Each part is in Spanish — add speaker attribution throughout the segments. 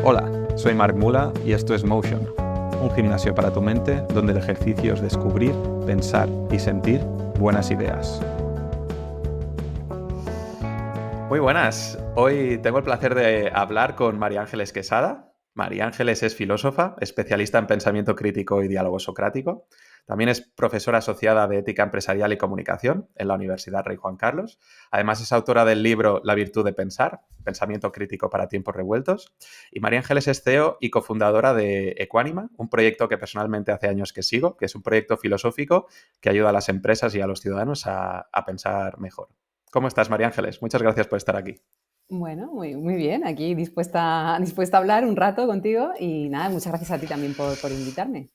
Speaker 1: Hola, soy Marc Mula y esto es Motion, un gimnasio para tu mente donde el ejercicio es descubrir, pensar y sentir buenas ideas. Muy buenas, hoy tengo el placer de hablar con María Ángeles Quesada. María Ángeles es filósofa, especialista en pensamiento crítico y diálogo socrático. También es profesora asociada de Ética Empresarial y Comunicación en la Universidad Rey Juan Carlos. Además es autora del libro La virtud de pensar, pensamiento crítico para tiempos revueltos. Y María Ángeles es CEO y cofundadora de Equánima, un proyecto que personalmente hace años que sigo, que es un proyecto filosófico que ayuda a las empresas y a los ciudadanos a pensar mejor. ¿Cómo estás, María Ángeles? Muchas gracias por estar aquí.
Speaker 2: Bueno, muy bien, aquí dispuesta a hablar un rato contigo y nada, muchas gracias a ti también por invitarme.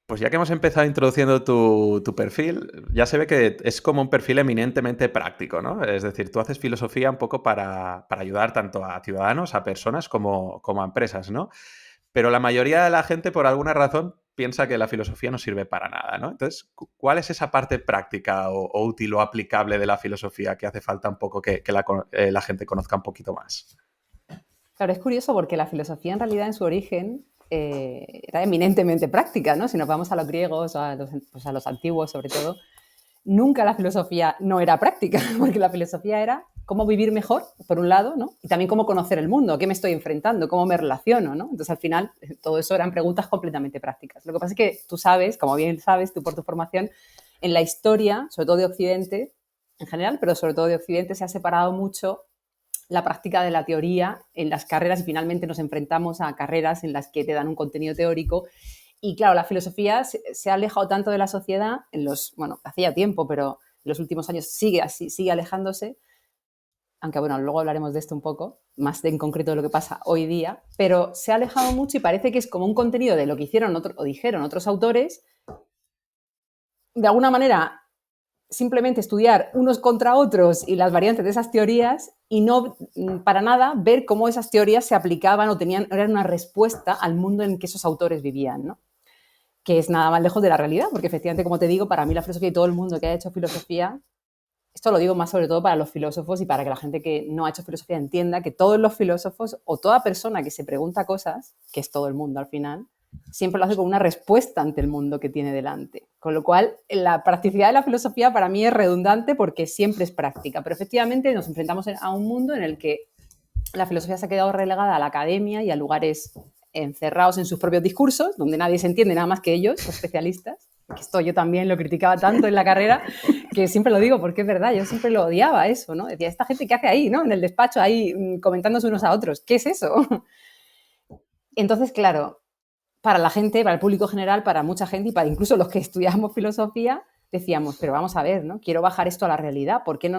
Speaker 1: Pues ya que hemos empezado introduciendo tu perfil, ya se ve que es como un perfil eminentemente práctico, ¿no? Es decir, tú haces filosofía un poco para ayudar tanto a ciudadanos, a personas, como a empresas, ¿no? Pero la mayoría de la gente, por alguna razón, piensa que la filosofía no sirve para nada, ¿no? Entonces, ¿cuál es esa parte práctica o útil o aplicable de la filosofía que hace falta un poco que la gente conozca un poquito más?
Speaker 2: Claro, es curioso porque la filosofía en realidad en su origen era eminentemente práctica, ¿no? Si nos vamos a los griegos, pues a los antiguos sobre todo, nunca la filosofía no era práctica, porque la filosofía era cómo vivir mejor, por un lado, ¿no? Y también cómo conocer el mundo, a qué me estoy enfrentando, cómo me relaciono, ¿no? Entonces, al final, todo eso eran preguntas completamente prácticas. Lo que pasa es que tú sabes, como bien sabes tú por tu formación, en la historia, sobre todo de Occidente, en general, pero sobre todo de Occidente, se ha separado mucho la práctica de la teoría en las carreras y finalmente nos enfrentamos a carreras en las que te dan un contenido teórico. Y claro, la filosofía se ha alejado tanto de la sociedad bueno, hacía tiempo, pero en los últimos años sigue así, sigue alejándose, aunque bueno, luego hablaremos de esto un poco, más en concreto de lo que pasa hoy día, pero se ha alejado mucho y parece que es como un contenido de lo que hicieron o dijeron otros autores, de alguna manera simplemente estudiar unos contra otros y las variantes de esas teorías y no para nada ver cómo esas teorías se aplicaban o eran una respuesta al mundo en que esos autores vivían, ¿no? Que es nada más lejos de la realidad, porque efectivamente, como te digo, para mí la filosofía y todo el mundo que ha hecho filosofía, esto lo digo más sobre todo para los filósofos y para que la gente que no ha hecho filosofía entienda que todos los filósofos o toda persona que se pregunta cosas, que es todo el mundo al final, siempre lo hace con una respuesta ante el mundo que tiene delante. Con lo cual, la practicidad de la filosofía para mí es redundante porque siempre es práctica. Pero efectivamente nos enfrentamos a un mundo en el que la filosofía se ha quedado relegada a la academia y a lugares encerrados en sus propios discursos, donde nadie se entiende nada más que ellos, los especialistas. Que esto yo también lo criticaba tanto en la carrera, que siempre lo digo porque es verdad, yo siempre lo odiaba eso, ¿no? Decía, ¿esta gente qué hace ahí, ¿no? En el despacho, ahí comentándose unos a otros, ¿qué es eso? Entonces, claro, para la gente, para el público general, para mucha gente y para incluso los que estudiamos filosofía, decíamos, pero vamos a ver, ¿no? Quiero bajar esto a la realidad. ¿Por qué no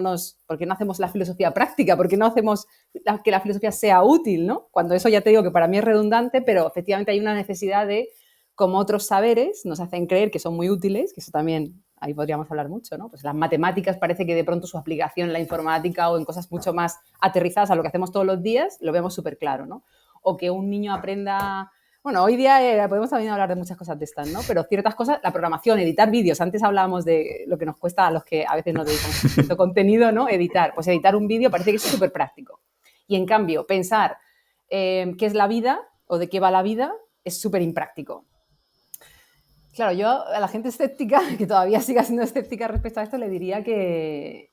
Speaker 2: hacemos la filosofía práctica? ¿Por qué no hacemos que la filosofía sea útil, ¿no? Cuando eso ya te digo que para mí es redundante, pero efectivamente hay una necesidad de, como otros saberes nos hacen creer que son muy útiles, que eso también ahí podríamos hablar mucho, ¿no? Pues las matemáticas parece que de pronto su aplicación en la informática o en cosas mucho más aterrizadas a lo que hacemos todos los días, lo vemos súper claro, ¿no? O que un niño aprenda. Bueno, hoy día podemos también hablar de muchas cosas de estas, ¿no? Pero ciertas cosas, la programación, editar vídeos. Antes hablábamos de lo que nos cuesta a los que a veces nos dedicamos a cierto contenido, ¿no? Editar. Pues editar un vídeo parece que es súper práctico. Y en cambio, pensar qué es la vida o de qué va la vida es súper impráctico. Claro, yo a la gente escéptica, que todavía siga siendo escéptica respecto a esto, le diría que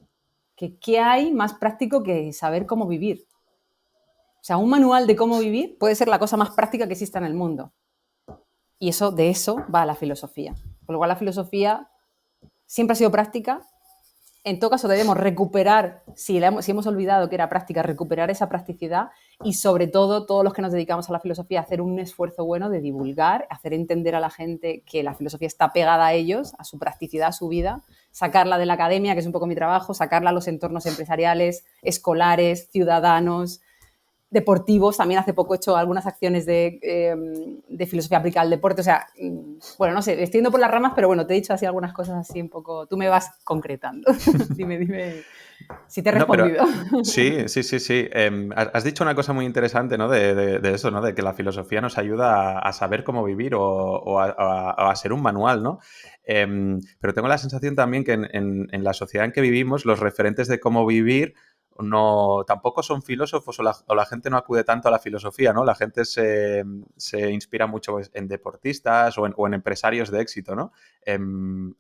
Speaker 2: ¿qué hay más práctico que saber cómo vivir? O sea, un manual de cómo vivir puede ser la cosa más práctica que exista en el mundo. Y de eso va la filosofía. Con lo cual la filosofía siempre ha sido práctica. En todo caso debemos recuperar, si hemos olvidado que era práctica, recuperar esa practicidad y sobre todo todos los que nos dedicamos a la filosofía hacer un esfuerzo bueno de divulgar, hacer entender a la gente que la filosofía está pegada a ellos, a su practicidad, a su vida, sacarla de la academia, que es un poco mi trabajo, sacarla a los entornos empresariales, escolares, ciudadanos, deportivos. También hace poco he hecho algunas acciones de filosofía aplicada al deporte. O sea, bueno, no sé, estoy yendo por las ramas, pero bueno, te he dicho así algunas cosas así un poco. Tú me vas concretando. dime si te he
Speaker 1: No, pero
Speaker 2: respondido.
Speaker 1: sí, sí, sí, sí. Has dicho una cosa muy interesante, ¿no? De eso, ¿no? De que la filosofía nos ayuda a saber cómo vivir o a ser un manual, ¿no? Pero tengo la sensación también que en la sociedad en que vivimos, los referentes de cómo vivir no, tampoco son filósofos o la gente no acude tanto a la filosofía, ¿no? La gente se inspira mucho pues, en deportistas o en empresarios de éxito, ¿no?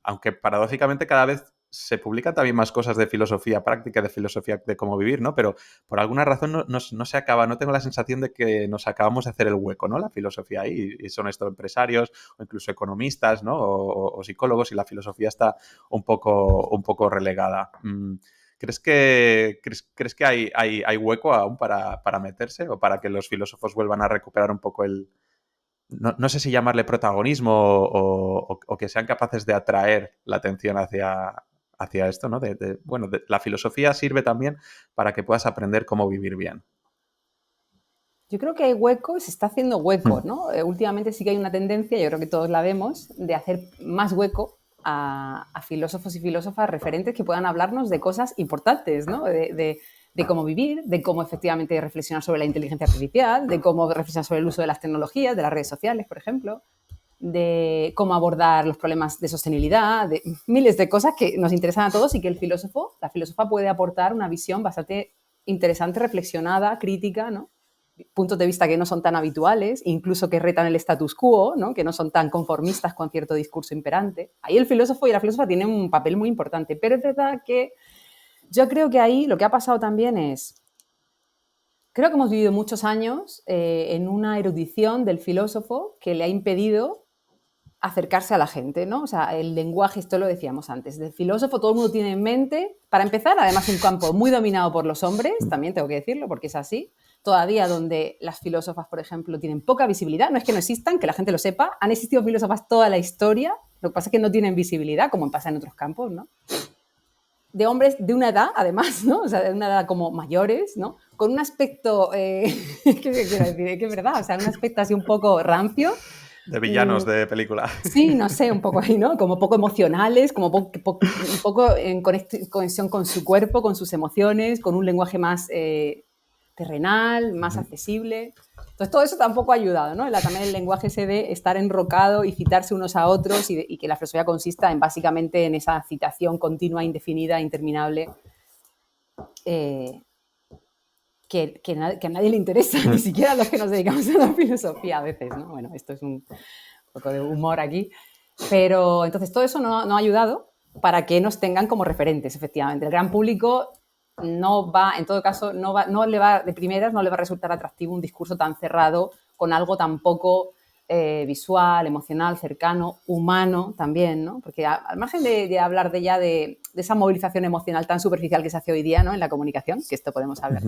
Speaker 1: Aunque paradójicamente cada vez se publican también más cosas de filosofía práctica, de filosofía de cómo vivir, ¿no? Pero por alguna razón no se acaba, no tengo la sensación de que nos acabamos de hacer el hueco, ¿no? La filosofía ahí, y son estos empresarios o incluso economistas, ¿no? O psicólogos, y la filosofía está un poco relegada. ¿Crees que hay hueco aún para meterse o para que los filósofos vuelvan a recuperar un poco no sé si llamarle protagonismo o que sean capaces de atraer la atención hacia esto, ¿no? Bueno, la filosofía sirve también para que puedas aprender cómo vivir bien.
Speaker 2: Yo creo que hay hueco, se está haciendo hueco,
Speaker 1: Hmm.
Speaker 2: ¿no? Últimamente sí que hay una tendencia, yo creo que todos la vemos, de hacer más hueco a filósofos y filósofas referentes que puedan hablarnos de cosas importantes, ¿no? De cómo vivir, de cómo efectivamente reflexionar sobre la inteligencia artificial, de cómo reflexionar sobre el uso de las tecnologías, de las redes sociales, por ejemplo, de cómo abordar los problemas de sostenibilidad, de miles de cosas que nos interesan a todos y que la filósofa puede aportar una visión bastante interesante, reflexionada, crítica, ¿no? Puntos de vista que no son tan habituales, incluso que retan el status quo, ¿no? Que no son tan conformistas con cierto discurso imperante. Ahí el filósofo y la filósofa tienen un papel muy importante, pero es verdad que yo creo que ahí lo que ha pasado también es, creo que hemos vivido muchos años en una erudición del filósofo que le ha impedido acercarse a la gente, ¿no? O sea, el lenguaje, esto lo decíamos antes, del filósofo todo el mundo tiene en mente, para empezar, además un campo muy dominado por los hombres, también tengo que decirlo porque es así, todavía donde las filósofas, por ejemplo, tienen poca visibilidad, no es que no existan, que la gente lo sepa, han existido filósofas toda la historia, lo que pasa es que no tienen visibilidad, como pasa en otros campos, ¿no? De hombres de una edad, además, ¿no? O sea, de una edad como mayores, ¿no? Con un aspecto, ¿qué quiero decir? Que es verdad, o sea, un aspecto así un poco rancio,
Speaker 1: De
Speaker 2: mm,
Speaker 1: villanos de película.
Speaker 2: sí, no sé, un poco ahí, ¿no? Como poco emocionales, como un poco en conexión con su cuerpo, con sus emociones, con un lenguaje más terrenal, más accesible. Entonces, todo eso tampoco ha ayudado, ¿no? También el lenguaje ese de estar enrocado y citarse unos a otros y que la filosofía consista en básicamente en esa citación continua, indefinida, interminable, eh, que a nadie le interesa, ni siquiera a los que nos dedicamos a la filosofía a veces, ¿no? Bueno, esto es un poco de humor aquí. Pero entonces todo eso no ha ayudado para que nos tengan como referentes, efectivamente. El gran público no va, en todo caso, no le va, de primeras, no le va a resultar atractivo un discurso tan cerrado con algo tan poco visual, emocional, cercano, humano también, ¿no? Porque al margen de hablar de esa movilización emocional tan superficial que se hace hoy día, ¿no? En la comunicación, que esto podemos hablar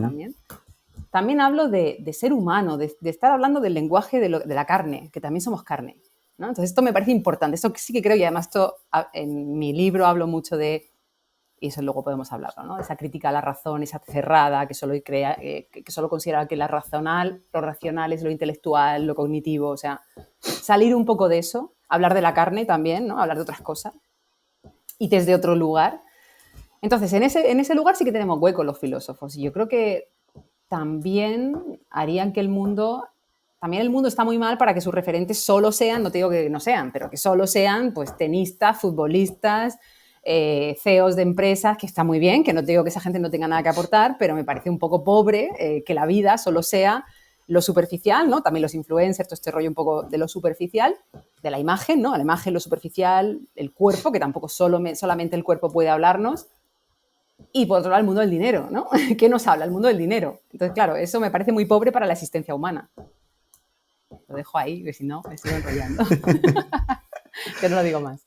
Speaker 2: también hablo de ser humano, de estar hablando del lenguaje de la carne, que también somos carne, ¿no? Entonces esto me parece importante, esto sí que creo, y además esto en mi libro hablo mucho de, y eso luego podemos hablarlo, ¿no? Esa crítica a la razón, esa cerrada, que solo considera que lo racional es lo intelectual, lo cognitivo, o sea, salir un poco de eso, hablar de la carne también, ¿no? Hablar de otras cosas, y desde otro lugar. Entonces, en ese lugar sí que tenemos hueco los filósofos, y yo creo que también harían que también el mundo está muy mal para que sus referentes solo sean, no te digo que no sean, pero que solo sean pues tenistas, futbolistas, CEOs de empresas, que está muy bien, que no te digo que esa gente no tenga nada que aportar, pero me parece un poco pobre que la vida solo sea lo superficial, ¿no? También los influencers, todo este rollo un poco de lo superficial, de la imagen, ¿no? La imagen, lo superficial, el cuerpo, que tampoco solamente el cuerpo puede hablarnos, y por otro lado, el mundo del dinero, ¿no? ¿Qué nos habla? El mundo del dinero. Entonces, claro, eso me parece muy pobre para la existencia humana. Lo dejo ahí, que si no, me sigo enrollando. Ya no lo digo más.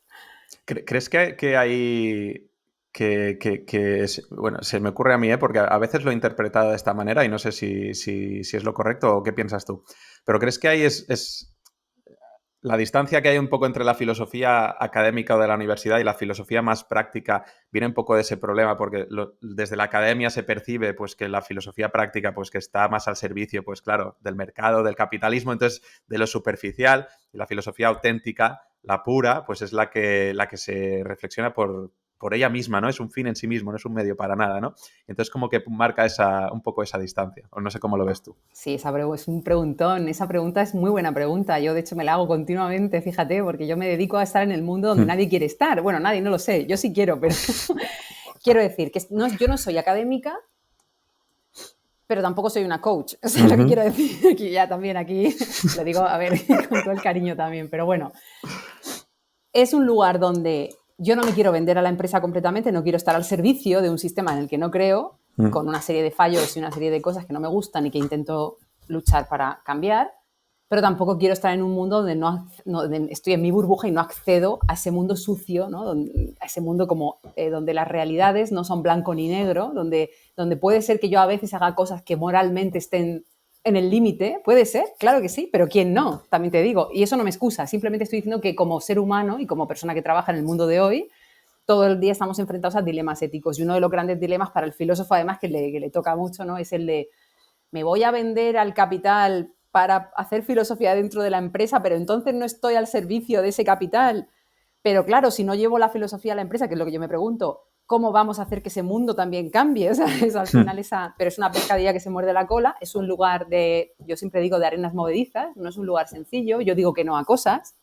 Speaker 1: ¿Crees que hay... bueno, se me ocurre a mí, porque a veces lo he interpretado de esta manera y no sé si es lo correcto o qué piensas tú. Pero ¿crees que hay es la distancia que hay un poco entre la filosofía académica o de la universidad y la filosofía más práctica viene un poco de ese problema, porque desde la academia se percibe pues, que la filosofía práctica pues, que está más al servicio, pues claro, del mercado, del capitalismo, entonces de lo superficial, y la filosofía auténtica, la pura, pues es la que se reflexiona por ella misma, ¿no? Es un fin en sí mismo, no es un medio para nada, ¿no? Entonces como que marca un poco esa distancia, o no sé cómo lo ves tú.
Speaker 2: Sí, es un preguntón. Esa pregunta es muy buena pregunta. Yo, de hecho, me la hago continuamente, fíjate, porque yo me dedico a estar en el mundo donde nadie quiere estar. Bueno, nadie, no lo sé. Yo sí quiero, pero quiero decir que yo no soy académica, pero tampoco soy una coach. O sea, lo que quiero decir aquí, lo digo, a ver, con todo el cariño también, pero bueno, es un lugar donde yo no me quiero vender a la empresa completamente, no quiero estar al servicio de un sistema en el que no creo, con una serie de fallos y una serie de cosas que no me gustan y que intento luchar para cambiar, pero tampoco quiero estar en un mundo donde estoy en mi burbuja y no accedo a ese mundo sucio, ¿no? A ese mundo como donde las realidades no son blanco ni negro, donde puede ser que yo a veces haga cosas que moralmente estén en el límite, puede ser, claro que sí, pero ¿quién no? También te digo, y eso no me excusa, simplemente estoy diciendo que como ser humano y como persona que trabaja en el mundo de hoy, todo el día estamos enfrentados a dilemas éticos, y uno de los grandes dilemas para el filósofo, además, que le toca mucho, ¿no? Es el de, me voy a vender al capital para hacer filosofía dentro de la empresa, pero entonces no estoy al servicio de ese capital. Pero claro, si no llevo la filosofía a la empresa, que es lo que yo me pregunto, ¿cómo vamos a hacer que ese mundo también cambie? O sea, es al final pero es una pescadilla que se muerde la cola, es un lugar yo siempre digo, de arenas movedizas, no es un lugar sencillo, yo digo que no a cosas,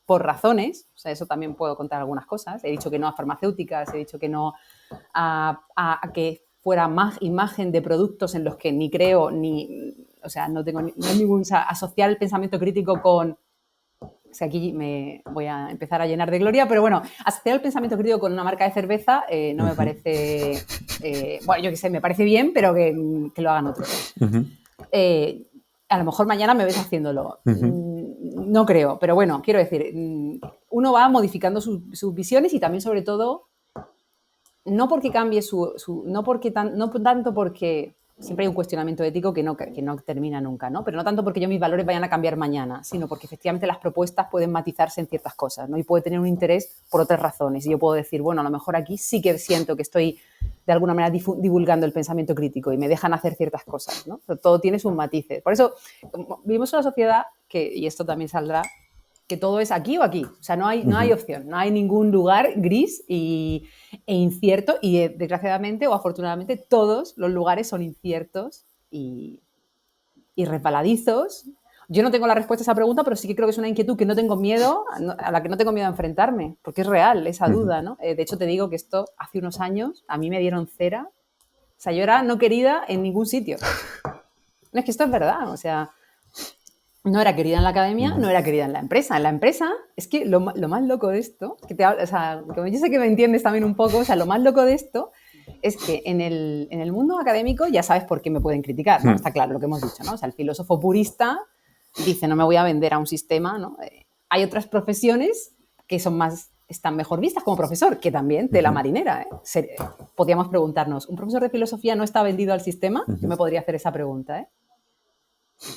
Speaker 2: por razones, o sea, eso también puedo contar algunas cosas, he dicho que no a farmacéuticas, he dicho que no a que fuera más imagen de productos en los que ni creo, o sea, no tengo ningún, o sea, asociar el pensamiento crítico con, o sea, aquí me voy a empezar a llenar de gloria, pero bueno, asociar el pensamiento crítico con una marca de cerveza no me parece, bueno, yo qué sé, me parece bien, pero que lo hagan otros. A lo mejor mañana me ves haciéndolo. No creo, pero bueno, quiero decir, uno va modificando sus visiones y también, sobre todo, no porque cambie no tanto porque siempre hay un cuestionamiento ético que no termina nunca, ¿no? Pero no tanto porque mis valores vayan a cambiar mañana, sino porque efectivamente las propuestas pueden matizarse en ciertas cosas, ¿no? Y puede tener un interés por otras razones. Y yo puedo decir, bueno, a lo mejor aquí sí que siento que estoy de alguna manera divulgando el pensamiento crítico y me dejan hacer ciertas cosas, ¿no? Pero todo tiene sus matices. Por eso vivimos en una sociedad y esto también saldrá, que todo es aquí o aquí. O sea, no hay opción, no hay ningún lugar gris e incierto y desgraciadamente o afortunadamente todos los lugares son inciertos y resbaladizos. Yo no tengo la respuesta a esa pregunta, pero sí que creo que es una inquietud que no tengo miedo, a la que no tengo miedo a enfrentarme, porque es real esa duda, ¿no? De hecho, te digo que esto hace unos años a mí me dieron cera. O sea, yo era no querida en ningún sitio. No, es que esto es verdad, o sea, no era querida en la academia, no era querida en la empresa. En la empresa, es que lo más loco de esto, o sea, yo sé que me entiendes también un poco, o sea, lo más loco de esto es que en el mundo académico ya sabes por qué me pueden criticar, ¿no? Está claro lo que hemos dicho, ¿no? O sea, el filósofo purista dice, no me voy a vender a un sistema, ¿no? Hay otras profesiones que están mejor vistas como profesor, que también de la marinera, ¿eh? Podríamos preguntarnos, ¿un profesor de filosofía no está vendido al sistema? Yo me podría hacer esa pregunta, ¿eh?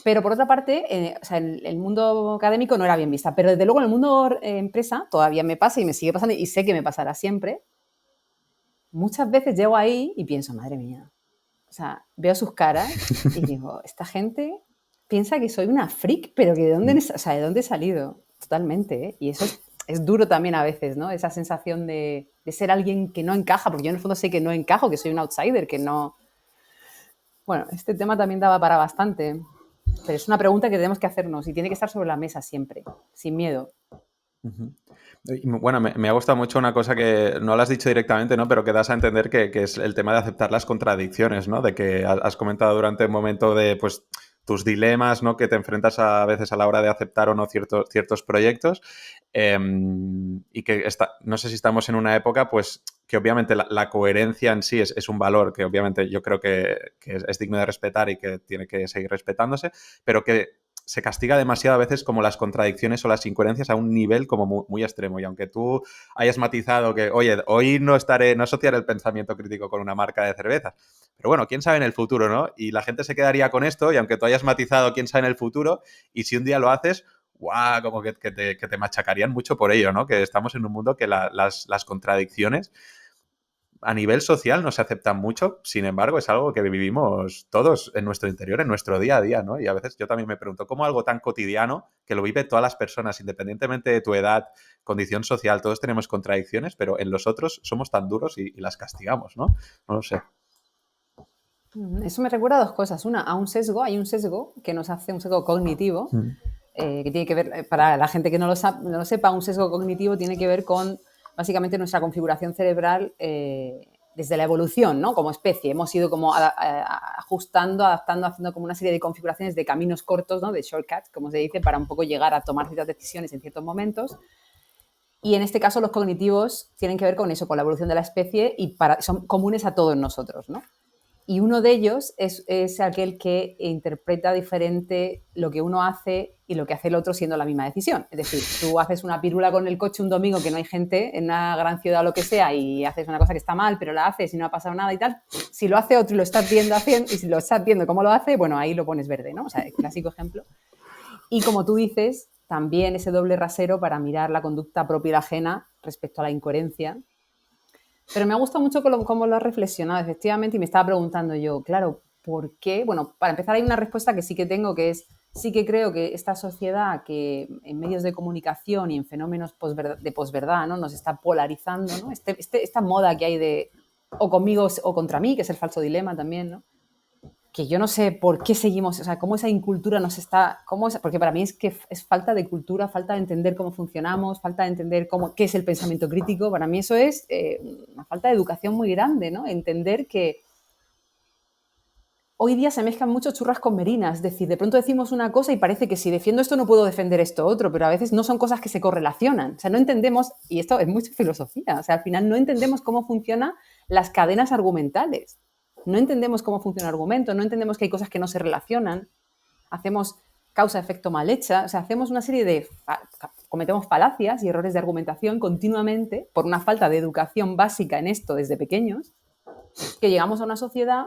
Speaker 2: Pero por otra parte, o sea, en el mundo académico no era bien vista, pero desde luego en el mundo empresa todavía me pasa y me sigue pasando y sé que me pasará siempre. Muchas veces llego ahí y pienso, madre mía, o sea, veo sus caras y digo, esta gente piensa que soy una freak, pero que ¿de dónde he salido? Totalmente, ¿eh? Y eso es duro también a veces, ¿no? Esa sensación de ser alguien que no encaja, porque yo en el fondo sé que no encajo, que soy un outsider, que no... Bueno, este tema también daba para bastante. Pero es una pregunta que tenemos que hacernos y tiene que estar sobre la mesa siempre, sin miedo.
Speaker 1: Bueno, me ha gustado mucho una cosa que no lo has dicho directamente, ¿no? Pero que das a entender que es el tema de aceptar las contradicciones, ¿no? De que has comentado durante un momento de, pues, tus dilemas, ¿no? Que te enfrentas a veces a la hora de aceptar o no ciertos proyectos. Y que no sé si estamos en una época, pues, que obviamente la coherencia en sí es un valor que obviamente yo creo que es digno de respetar y que tiene que seguir respetándose, pero que se castiga demasiado a veces como las contradicciones o las incoherencias a un nivel como muy, muy extremo. Y aunque tú hayas matizado que, oye, hoy no asociaré el pensamiento crítico con una marca de cerveza, pero bueno, quién sabe en el futuro, ¿no? Y la gente se quedaría con esto y aunque tú hayas matizado quién sabe en el futuro, y si un día lo haces, ¡guau! Como que te machacarían mucho por ello, ¿no? Que estamos en un mundo que las contradicciones a nivel social no se aceptan mucho, sin embargo, es algo que vivimos todos en nuestro interior, en nuestro día a día, ¿no? Y a veces yo también me pregunto, ¿cómo algo tan cotidiano, que lo viven todas las personas, independientemente de tu edad, condición social, todos tenemos contradicciones, pero en los otros somos tan duros y las castigamos, ¿no? No lo sé.
Speaker 2: Eso me recuerda a dos cosas. Una, a un sesgo, hay un sesgo que nos hace un sesgo cognitivo, que tiene que ver, para la gente que no lo sepa, un sesgo cognitivo tiene que ver con básicamente nuestra configuración cerebral desde la evolución, ¿no? Como especie, hemos ido como ajustando, adaptando, haciendo como una serie de configuraciones de caminos cortos, ¿no? De shortcuts, como se dice, para un poco llegar a tomar ciertas decisiones en ciertos momentos. Y en este caso los cognitivos tienen que ver con eso, con la evolución de la especie y son comunes a todos nosotros, ¿no? Y uno de ellos es aquel que interpreta diferente lo que uno hace y lo que hace el otro siendo la misma decisión. Es decir, tú haces una pírula con el coche un domingo que no hay gente en una gran ciudad o lo que sea y haces una cosa que está mal, pero la haces y no ha pasado nada y tal. Si lo hace otro y lo estás viendo haciendo, y si lo estás viendo cómo lo hace, bueno, ahí lo pones verde, ¿no? O sea, el clásico ejemplo. Y como tú dices, también ese doble rasero para mirar la conducta propia y la ajena respecto a la incoherencia. Pero me ha gustado mucho cómo lo has reflexionado, efectivamente, y me estaba preguntando yo, claro, ¿por qué? Bueno, para empezar hay una respuesta que sí que tengo, que es, sí que creo que esta sociedad que en medios de comunicación y en fenómenos de posverdad, ¿no? Nos está polarizando, ¿no? Esta moda que hay de o conmigo o contra mí, que es el falso dilema también, ¿no? Que yo no sé por qué seguimos, o sea, cómo esa incultura nos está, porque para mí es que es falta de cultura, falta de entender cómo funcionamos, falta de entender qué es el pensamiento crítico. Para mí eso es una falta de educación muy grande, ¿no? Entender que hoy día se mezclan mucho churras con merinas, es decir, de pronto decimos una cosa y parece que si defiendo esto no puedo defender esto otro, pero a veces no son cosas que se correlacionan. O sea, no entendemos, y esto es mucha filosofía, o sea, al final no entendemos cómo funcionan las cadenas argumentales. No entendemos cómo funciona el argumento, no entendemos que hay cosas que no se relacionan, hacemos causa-efecto mal hecha, o sea, hacemos una serie cometemos falacias y errores de argumentación continuamente por una falta de educación básica en esto desde pequeños, que llegamos a una sociedad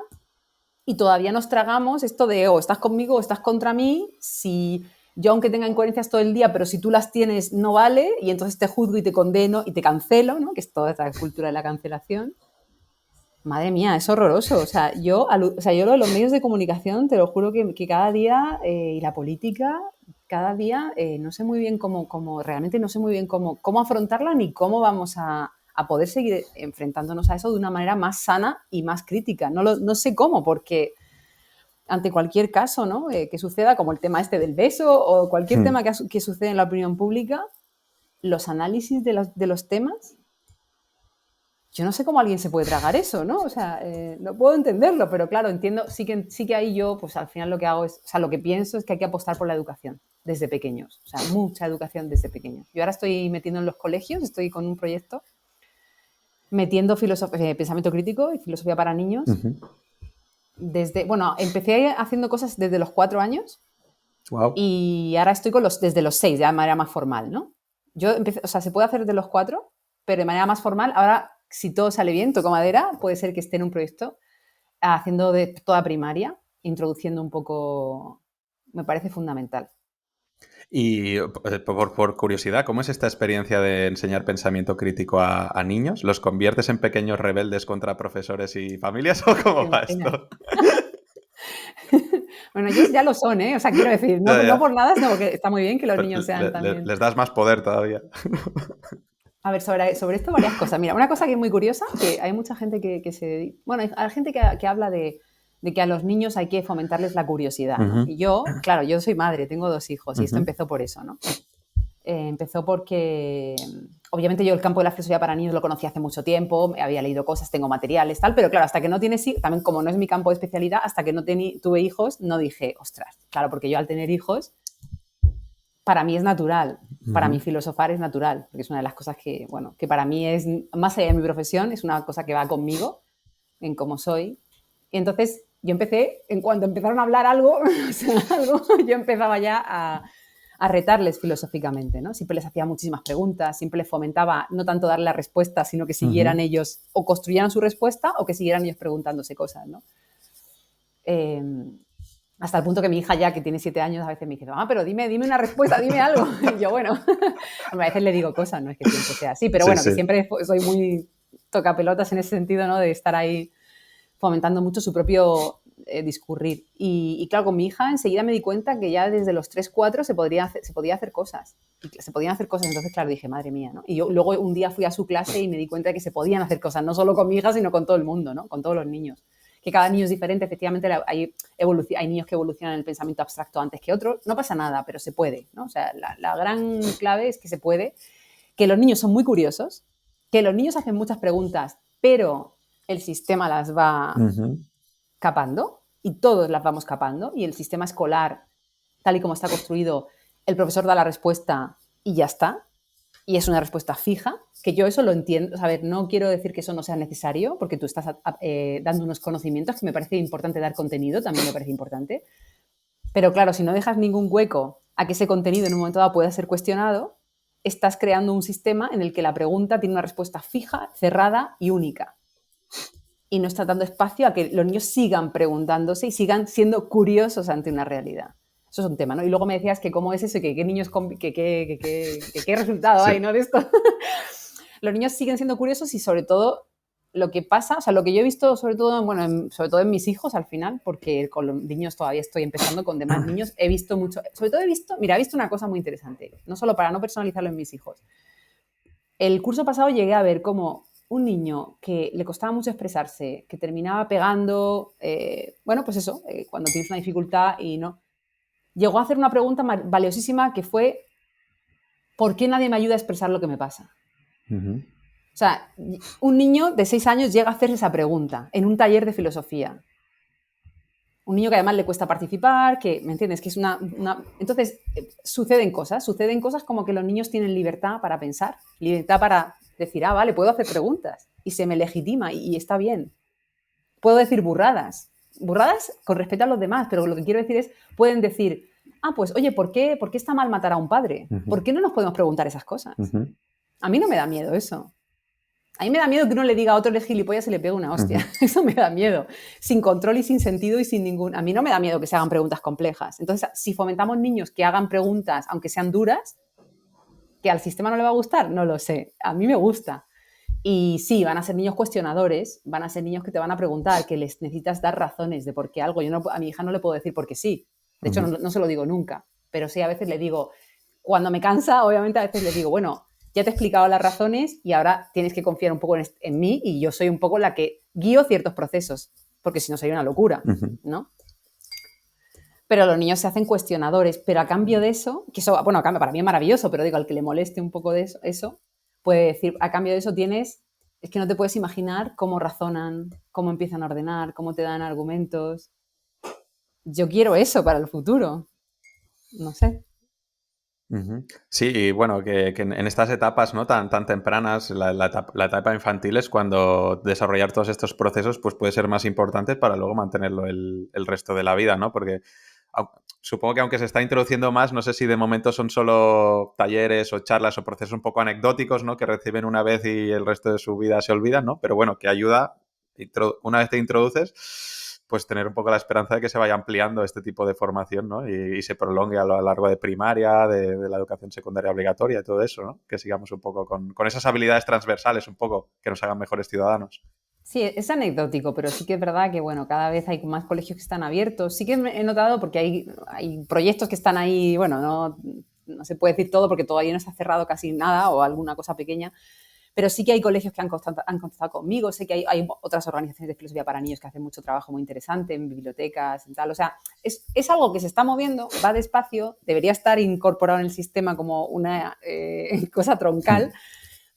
Speaker 2: y todavía nos tragamos esto de o estás conmigo o estás contra mí, si yo aunque tenga incoherencias todo el día, pero si tú las tienes no vale, y entonces te juzgo y te condeno y te cancelo, ¿no? Que es toda esta cultura de la cancelación. Madre mía, es horroroso. O sea, yo lo de los medios de comunicación, te lo juro que cada día, y la política, cada día no sé muy bien realmente no sé muy bien cómo afrontarla ni cómo vamos a poder seguir enfrentándonos a eso de una manera más sana y más crítica. No sé cómo, porque ante cualquier caso, ¿no? Que suceda, como el tema este del beso o cualquier tema que sucede en la opinión pública, los análisis de los temas, yo no sé cómo alguien se puede tragar eso, ¿no? O sea, no puedo entenderlo, pero claro, entiendo, sí que ahí yo, pues al final lo que hago es, o sea, lo que pienso es que hay que apostar por la educación desde pequeños, o sea, mucha educación desde pequeños. Yo ahora estoy metiendo en los colegios, estoy con un proyecto metiendo pensamiento crítico y filosofía para niños. Empecé haciendo cosas desde los 4 años.
Speaker 1: Wow.
Speaker 2: Y ahora estoy desde los 6, ya de manera más formal, ¿no? Yo empecé, o sea, se puede hacer desde los 4, pero de manera más formal. Ahora, si todo sale bien, toco madera, puede ser que esté en un proyecto haciendo de toda primaria, introduciendo un poco, me parece fundamental.
Speaker 1: Y por curiosidad, ¿cómo es esta experiencia de enseñar pensamiento crítico a niños? ¿Los conviertes en pequeños rebeldes contra profesores y familias o cómo va esto?
Speaker 2: Bueno, ellos ya lo son, ¿eh? O sea, quiero decir, no por nada, sino porque está muy bien que los niños sean también.
Speaker 1: Les das más poder todavía.
Speaker 2: A ver, sobre esto varias cosas. Mira, una cosa que es muy curiosa, que hay mucha gente que se... Bueno, hay gente que habla de que a los niños hay que fomentarles la curiosidad, ¿no? Y yo, claro, yo soy madre, tengo 2 hijos y esto empezó por eso, ¿no? Empezó porque, obviamente yo el campo de la filosofía para niños lo conocí hace mucho tiempo, había leído cosas, tengo materiales, tal, pero claro, hasta que no tienes hijos, también como no es mi campo de especialidad, hasta que no tuve hijos, no dije, ostras, claro, porque yo al tener hijos, para mí es natural, para mí filosofar es natural, porque es una de las cosas que, bueno, que para mí es, más allá de mi profesión, es una cosa que va conmigo, en cómo soy. Y entonces yo empecé, en cuanto empezaron a hablar algo, yo empezaba ya a retarles filosóficamente, ¿no? Siempre les hacía muchísimas preguntas, siempre les fomentaba no tanto darle la respuesta, sino que siguieran ellos o construyeran su respuesta o que siguieran ellos preguntándose cosas, ¿no? Hasta el punto que mi hija ya, que tiene 7 años, a veces me dice, pero dime una respuesta, dime algo. Y yo, bueno, a veces le digo cosas, no es que siempre sea así, pero bueno, que siempre soy muy tocapelotas en ese sentido, ¿no? De estar ahí fomentando mucho su propio discurrir. Y claro, con mi hija enseguida me di cuenta que ya desde los 3, 4 se podía hacer cosas. Y se podían hacer cosas, entonces claro, dije, madre mía, ¿no? Y yo luego un día fui a su clase y me di cuenta de que se podían hacer cosas, no solo con mi hija, sino con todo el mundo, ¿no? Con todos los niños. Que cada niño es diferente, efectivamente hay niños que evolucionan el pensamiento abstracto antes que otros, no pasa nada, pero se puede, ¿no? O sea, la gran clave es que se puede, que los niños son muy curiosos, que los niños hacen muchas preguntas, pero el sistema las va capando y todos las vamos capando y el sistema escolar, tal y como está construido, el profesor da la respuesta y ya está. Y es una respuesta fija, que yo eso lo entiendo. A ver, no quiero decir que eso no sea necesario, porque tú estás dando unos conocimientos que me parece importante dar contenido, también me parece importante. Pero claro, si no dejas ningún hueco a que ese contenido en un momento dado pueda ser cuestionado, estás creando un sistema en el que la pregunta tiene una respuesta fija, cerrada y única. Y no está dando espacio a que los niños sigan preguntándose y sigan siendo curiosos ante una realidad. Eso es un tema, ¿no? Y luego me decías que cómo es eso, que qué niños, qué resultado hay, ¿no? De esto. Los niños siguen siendo curiosos y sobre todo lo que pasa, o sea, lo que yo he visto sobre todo, bueno, sobre todo en mis hijos al final, porque con los niños todavía estoy empezando, con demás niños, he visto mucho, sobre todo he visto una cosa muy interesante, no solo para no personalizarlo en mis hijos. El curso pasado llegué a ver cómo un niño que le costaba mucho expresarse, que terminaba pegando, bueno, pues eso, cuando tienes una dificultad y no, llegó a hacer una pregunta valiosísima que fue, ¿por qué nadie me ayuda a expresar lo que me pasa? O sea, un niño de 6 años llega a hacer esa pregunta en un taller de filosofía. Un niño que además le cuesta participar, que, ¿me entiendes? Que es una... Entonces, suceden cosas como que los niños tienen libertad para pensar, libertad para decir, vale, puedo hacer preguntas y se me legitima y está bien. Puedo decir burradas con respeto a los demás, pero lo que quiero decir es, pueden decir, pues oye, ¿por qué está mal matar a un padre? ¿Por qué no nos podemos preguntar esas cosas? A mí no me da miedo eso. A mí me da miedo que uno le diga a otro gilipollas y le pegue una hostia. Eso me da miedo. Sin control y sin sentido y sin ningún... A mí no me da miedo que se hagan preguntas complejas. Entonces, si fomentamos niños que hagan preguntas, aunque sean duras, que al sistema no le va a gustar, no lo sé. A mí me gusta. Y sí, van a ser niños cuestionadores, van a ser niños que te van a preguntar, que les necesitas dar razones de por qué algo. Yo no, a mi hija no le puedo decir por qué sí. De hecho, no se lo digo nunca. Pero sí, a veces le digo, cuando me cansa, obviamente a veces le digo, bueno, ya te he explicado las razones y ahora tienes que confiar un poco en mí y yo soy un poco la que guío ciertos procesos, porque si no sería una locura, ¿no? Pero los niños se hacen cuestionadores, pero a cambio de eso, que eso, bueno, para mí es maravilloso, pero digo, al que le moleste un poco de eso puede decir, a cambio de eso es que no te puedes imaginar cómo razonan, cómo empiezan a ordenar, cómo te dan argumentos. Yo quiero eso para el futuro. No sé.
Speaker 1: Sí, y bueno, que en estas etapas, ¿no?, tan tempranas, la etapa infantil es cuando desarrollar todos estos procesos pues puede ser más importante para luego mantenerlo el resto de la vida, ¿no? Porque supongo que aunque se está introduciendo más, no sé si de momento son solo talleres o charlas o procesos un poco anecdóticos, ¿no?, que reciben una vez y el resto de su vida se olvidan, ¿no? Pero bueno, que ayuda, una vez te introduces, pues tener un poco la esperanza de que se vaya ampliando este tipo de formación, ¿no? Y se prolongue a lo largo de primaria, de la educación secundaria obligatoria y todo eso, ¿no? Que sigamos un poco con esas habilidades transversales, un poco, que nos hagan mejores ciudadanos.
Speaker 2: Sí, es anecdótico, pero sí que es verdad que, bueno, cada vez hay más colegios que están abiertos. Sí que he notado, porque hay proyectos que están ahí, bueno, no se puede decir todo porque todavía no se ha cerrado casi nada o alguna cosa pequeña, pero sí que hay colegios que han contactado conmigo, sé que hay otras organizaciones de filosofía para niños que hacen mucho trabajo muy interesante en bibliotecas y tal. O sea, es algo que se está moviendo, va despacio, debería estar incorporado en el sistema como una cosa troncal,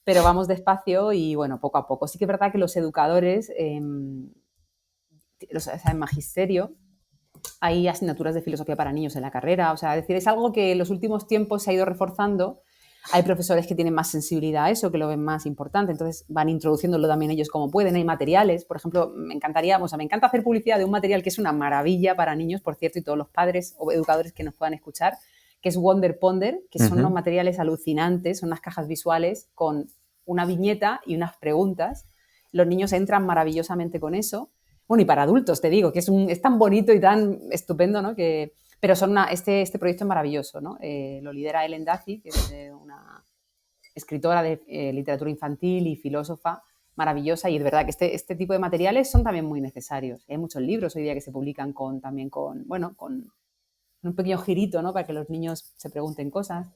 Speaker 2: pero vamos despacio y, bueno, poco a poco. Sí que es verdad que los educadores, en magisterio, hay asignaturas de filosofía para niños en la carrera. O sea, es decir, es algo que en los últimos tiempos se ha ido reforzando. Hay profesores que tienen más sensibilidad a eso, que lo ven más importante, entonces van introduciéndolo también ellos como pueden. Hay materiales, por ejemplo, me encanta hacer publicidad de un material que es una maravilla para niños, por cierto, y todos los padres o educadores que nos puedan escuchar, que es Wonder Ponder, que son unos materiales alucinantes, son unas cajas visuales con una viñeta y unas preguntas. Los niños entran maravillosamente con eso. Bueno, y para adultos, te digo, que es tan bonito y tan estupendo, ¿no? Pero este proyecto es maravilloso, ¿no? Lo lidera Ellen Daffy, que es una escritora de literatura infantil y filósofa maravillosa, y es verdad que este tipo de materiales son también muy necesarios. Hay muchos libros hoy día que se publican con un pequeño girito, ¿no?, para que los niños se pregunten cosas.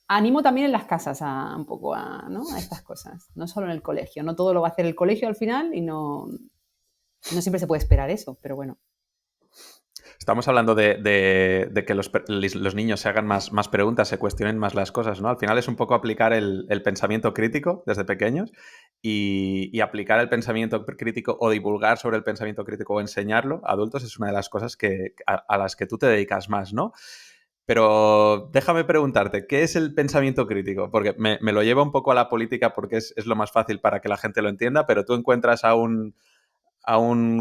Speaker 2: Animo también en las casas un poco a estas cosas, no solo en el colegio. No todo lo va a hacer el colegio al final y no siempre se puede esperar eso, pero bueno.
Speaker 1: Estamos hablando de que los niños se hagan más preguntas, se cuestionen más las cosas, ¿no? Al final es un poco aplicar el pensamiento crítico desde pequeños y aplicar el pensamiento crítico o divulgar sobre el pensamiento crítico o enseñarlo a adultos es una de las cosas a las que tú te dedicas más, ¿no? Pero déjame preguntarte, ¿qué es el pensamiento crítico? Porque me lo lleva un poco a la política porque es lo más fácil para que la gente lo entienda, pero tú encuentras a un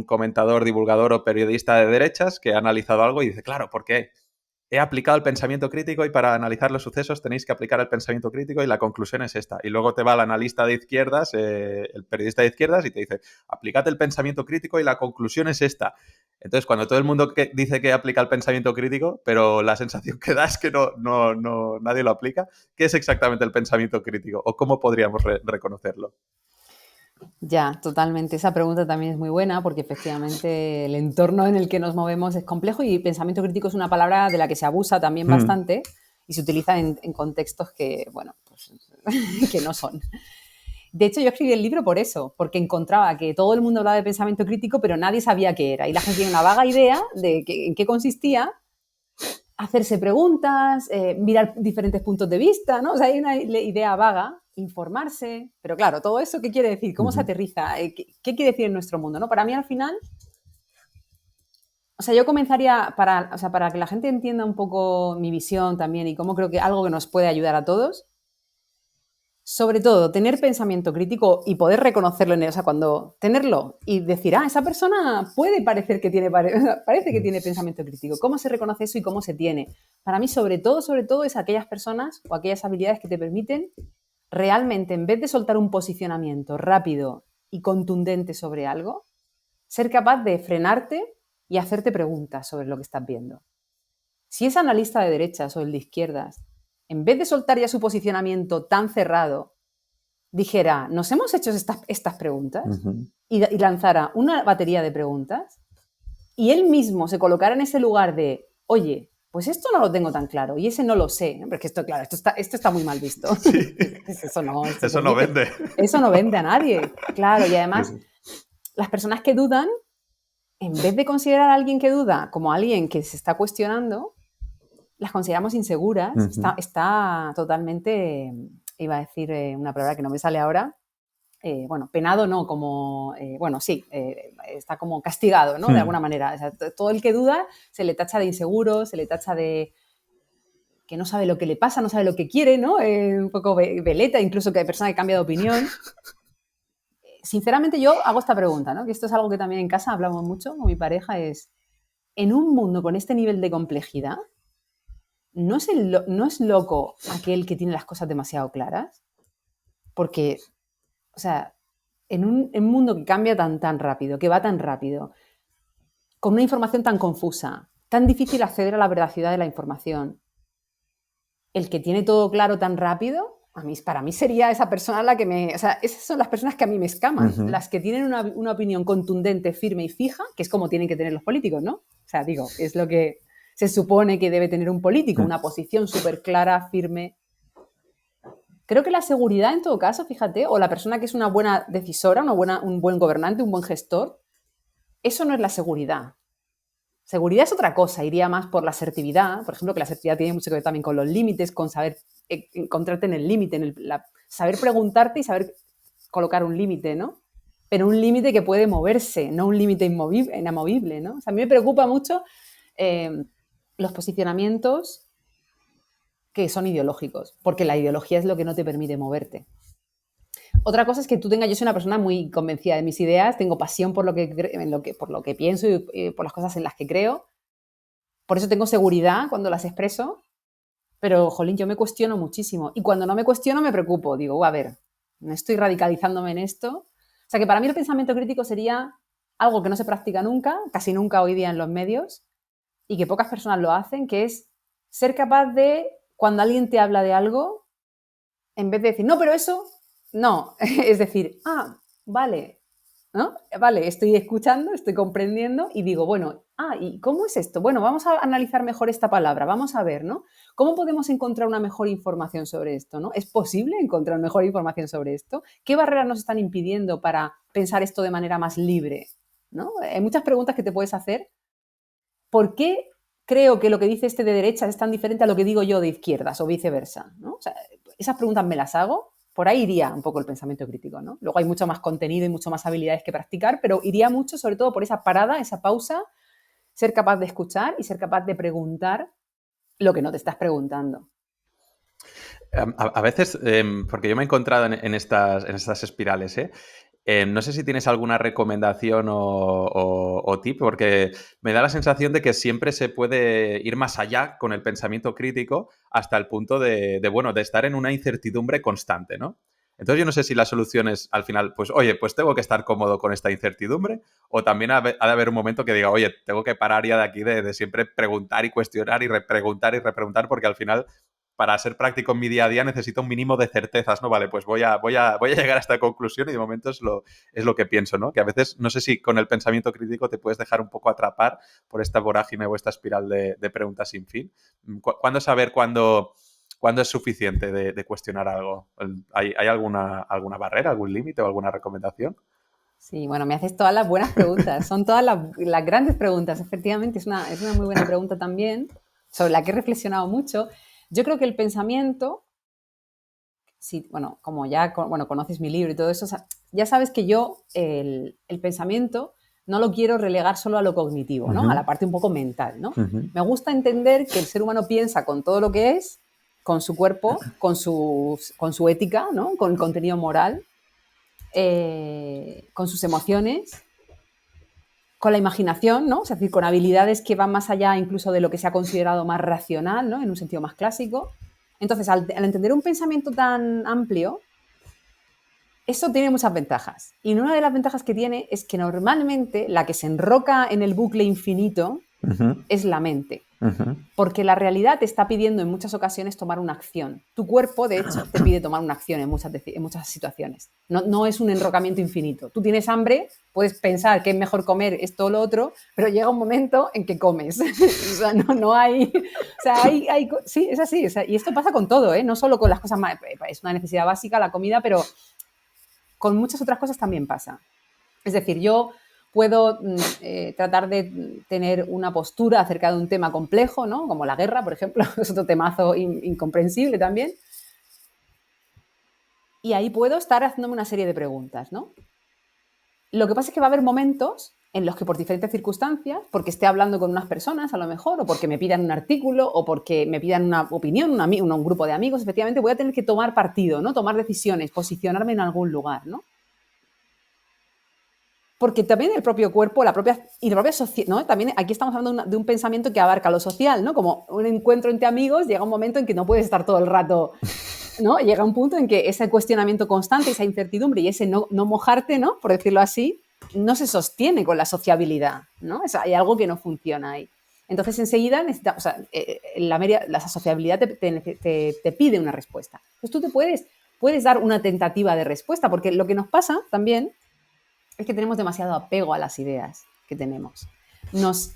Speaker 1: comentador, divulgador o periodista de derechas que ha analizado algo y dice, claro, ¿por qué? He aplicado el pensamiento crítico y para analizar los sucesos tenéis que aplicar el pensamiento crítico y la conclusión es esta. Y luego te va el analista de izquierdas, el periodista de izquierdas y te dice, aplicad el pensamiento crítico y la conclusión es esta. Entonces, cuando todo el mundo dice que aplica el pensamiento crítico, pero la sensación que da es que nadie lo aplica, ¿qué es exactamente el pensamiento crítico o cómo podríamos reconocerlo?
Speaker 2: Ya, totalmente. Esa pregunta también es muy buena porque efectivamente el entorno en el que nos movemos es complejo y pensamiento crítico es una palabra de la que se abusa también bastante y se utiliza en contextos que, bueno, pues, que no son. De hecho, yo escribí el libro por eso, porque encontraba que todo el mundo hablaba de pensamiento crítico, pero nadie sabía qué era. Y la gente tiene una vaga idea de en qué consistía, hacerse preguntas, mirar diferentes puntos de vista, ¿no? O sea, hay una idea vaga, informarse, pero claro, todo eso, ¿qué quiere decir? ¿Cómo se aterriza? ¿Qué quiere decir en nuestro mundo? ¿No? Para mí, al final, o sea, yo comenzaría, para que la gente entienda un poco mi visión también y cómo creo que algo que nos puede ayudar a todos, sobre todo, tener pensamiento crítico y poder reconocerlo en él, o sea, cuando tenerlo y decir, esa persona puede parecer que tiene, parece que tiene pensamiento crítico. ¿Cómo se reconoce eso y cómo se tiene? Para mí, sobre todo, es aquellas personas o aquellas habilidades que te permiten realmente, en vez de soltar un posicionamiento rápido y contundente sobre algo, ser capaz de frenarte y hacerte preguntas sobre lo que estás viendo. Si es analista de derechas o el de izquierdas, en vez de soltar ya su posicionamiento tan cerrado, dijera, ¿nos hemos hecho estas preguntas? Y lanzara una batería de preguntas y él mismo se colocara en ese lugar de, oye, pues esto no lo tengo tan claro y ese no lo sé, porque esto, claro, esto está muy mal visto.
Speaker 1: Sí.
Speaker 2: Eso no,
Speaker 1: Eso no vende.
Speaker 2: Eso no vende a nadie, claro, y además
Speaker 1: Sí.
Speaker 2: las personas que dudan, en vez de considerar a alguien que duda como alguien que se está cuestionando, las consideramos inseguras, está totalmente, iba a decir una palabra que no me sale ahora, bueno, penado no, como, bueno, sí, está como castigado, ¿no? De alguna manera. O sea, todo el que duda se le tacha de inseguro, se le tacha de que no sabe lo que le pasa, no sabe lo que quiere, ¿no? Un poco veleta, incluso que hay persona que cambia de opinión. Sinceramente, yo hago esta pregunta, ¿no? Que esto es algo que también en casa hablamos mucho con mi pareja, es, en un mundo con este nivel de complejidad, ¿no es loco aquel que tiene las cosas demasiado claras? Porque, o sea, en un mundo que cambia tan rápido, que va tan rápido, con una información tan confusa, tan difícil acceder a la veracidad de la información, el que tiene todo claro tan rápido, para mí sería esa persona la que me... O sea, esas son las personas que a mí me escaman, las que tienen una opinión contundente, firme y fija, que es como tienen que tener los políticos, ¿no? O sea, digo, es lo que se supone que debe tener un político, una posición súper clara, firme. Creo que la seguridad, en todo caso, fíjate, o la persona que es una buena decisora, un buen gobernante, un buen gestor, eso no es la seguridad. Seguridad es otra cosa, iría más por la asertividad, por ejemplo, que la asertividad tiene mucho que ver también con los límites, con saber encontrarte en el límite, saber preguntarte y saber colocar un límite, ¿no? Pero un límite que puede moverse, no un límite inamovible, ¿no? O sea, a mí me preocupa mucho los posicionamientos que son ideológicos, porque la ideología es lo que no te permite moverte. Otra cosa es que yo soy una persona muy convencida de mis ideas, tengo pasión por lo que pienso y por las cosas en las que creo. Por eso tengo seguridad cuando las expreso, pero, jolín, yo me cuestiono muchísimo. Y cuando no me cuestiono me preocupo. Digo, a ver, no estoy radicalizándome en esto. O sea, que para mí el pensamiento crítico sería algo que no se practica nunca, casi nunca hoy día en los medios, y que pocas personas lo hacen, que es ser capaz de, cuando alguien te habla de algo, en vez de decir, no, pero eso, no, es decir, vale, ¿no? Vale, estoy escuchando, estoy comprendiendo y digo, bueno, ¿y cómo es esto? Bueno, vamos a analizar mejor esta palabra, vamos a ver, ¿no? ¿Cómo podemos encontrar una mejor información sobre esto, ¿no? ¿Es posible encontrar mejor información sobre esto? ¿Qué barreras nos están impidiendo para pensar esto de manera más libre? ¿No? Hay muchas preguntas que te puedes hacer, ¿por qué creo que lo que dice este de derechas es tan diferente a lo que digo yo de izquierdas o viceversa? ¿No? O sea, esas preguntas me las hago. Por ahí iría un poco el pensamiento crítico, ¿no? Luego hay mucho más contenido y mucho más habilidades que practicar, pero iría mucho sobre todo por esa parada, esa pausa, ser capaz de escuchar y ser capaz de preguntar lo que no te estás preguntando.
Speaker 1: A veces, porque yo me he encontrado en estas espirales, ¿eh? No sé si tienes alguna recomendación o tip, porque me da la sensación de que siempre se puede ir más allá con el pensamiento crítico hasta el punto bueno, de estar en una incertidumbre constante, ¿no? Entonces yo no sé si la solución es al final, pues oye, pues tengo que estar cómodo con esta incertidumbre, o también ha de haber un momento que diga, oye, tengo que parar ya de aquí de siempre preguntar y cuestionar y repreguntar, porque al final para ser práctico en mi día a día necesito un mínimo de certezas, ¿no? Vale, pues voy a llegar a esta conclusión y de momento es lo que pienso, ¿no? Que a veces, no sé si con el pensamiento crítico te puedes dejar un poco atrapar por esta vorágine o esta espiral de preguntas sin fin. ¿Cuándo saber cuándo es suficiente de cuestionar algo? ¿Hay alguna barrera, algún límite o alguna recomendación?
Speaker 2: Sí, bueno, me haces todas las buenas preguntas. Son todas las grandes preguntas. Efectivamente, es una muy buena pregunta también, sobre la que he reflexionado mucho. Yo creo que el pensamiento, sí, bueno, como ya conoces mi libro y todo eso, o sea, ya sabes que yo el pensamiento no lo quiero relegar solo a lo cognitivo, ¿no? A la parte un poco mental, ¿no? Me gusta entender que el ser humano piensa con todo lo que es, con su cuerpo, con su ética, ¿no? Con el contenido moral, con sus emociones, con la imaginación, ¿no? Es decir, con habilidades que van más allá incluso de lo que se ha considerado más racional, ¿no? En un sentido más clásico. Entonces, al entender un pensamiento tan amplio, eso tiene muchas ventajas. Y una de las ventajas que tiene es que normalmente la que se enroca en el bucle infinito es la mente. Porque la realidad te está pidiendo en muchas ocasiones tomar una acción. Tu cuerpo, de hecho, te pide tomar una acción en muchas situaciones. No es un enrocamiento infinito. Tú tienes hambre, puedes pensar que es mejor comer esto o lo otro, pero llega un momento en que comes. O sea, no hay... O sea, sí, es así. O sea, y esto pasa con todo, ¿eh? No solo con las cosas más... Es una necesidad básica la comida, pero con muchas otras cosas también pasa. Es decir, yo puedo tratar de tener una postura acerca de un tema complejo, ¿no? Como la guerra, por ejemplo, es otro temazo incomprensible también. Y ahí puedo estar haciéndome una serie de preguntas, ¿no? Lo que pasa es que va a haber momentos en los que por diferentes circunstancias, porque esté hablando con unas personas a lo mejor, o porque me pidan un artículo, o porque me pidan una opinión, un grupo de amigos, efectivamente voy a tener que tomar partido, ¿no? Tomar decisiones, posicionarme en algún lugar, ¿no? Porque también el propio cuerpo, la propia sociedad, ¿no? También aquí estamos hablando de un pensamiento que abarca lo social, ¿no? Como un encuentro entre amigos, llega un momento en que no puedes estar todo el rato, ¿no? Llega un punto en que ese cuestionamiento constante, esa incertidumbre y ese no mojarte, ¿no? Por decirlo así, no se sostiene con la sociabilidad, ¿no? Hay algo que no funciona ahí. Entonces, enseguida, la sociabilidad te pide una respuesta. Entonces, tú puedes dar una tentativa de respuesta, porque lo que nos pasa también es que tenemos demasiado apego a las ideas que tenemos. Nos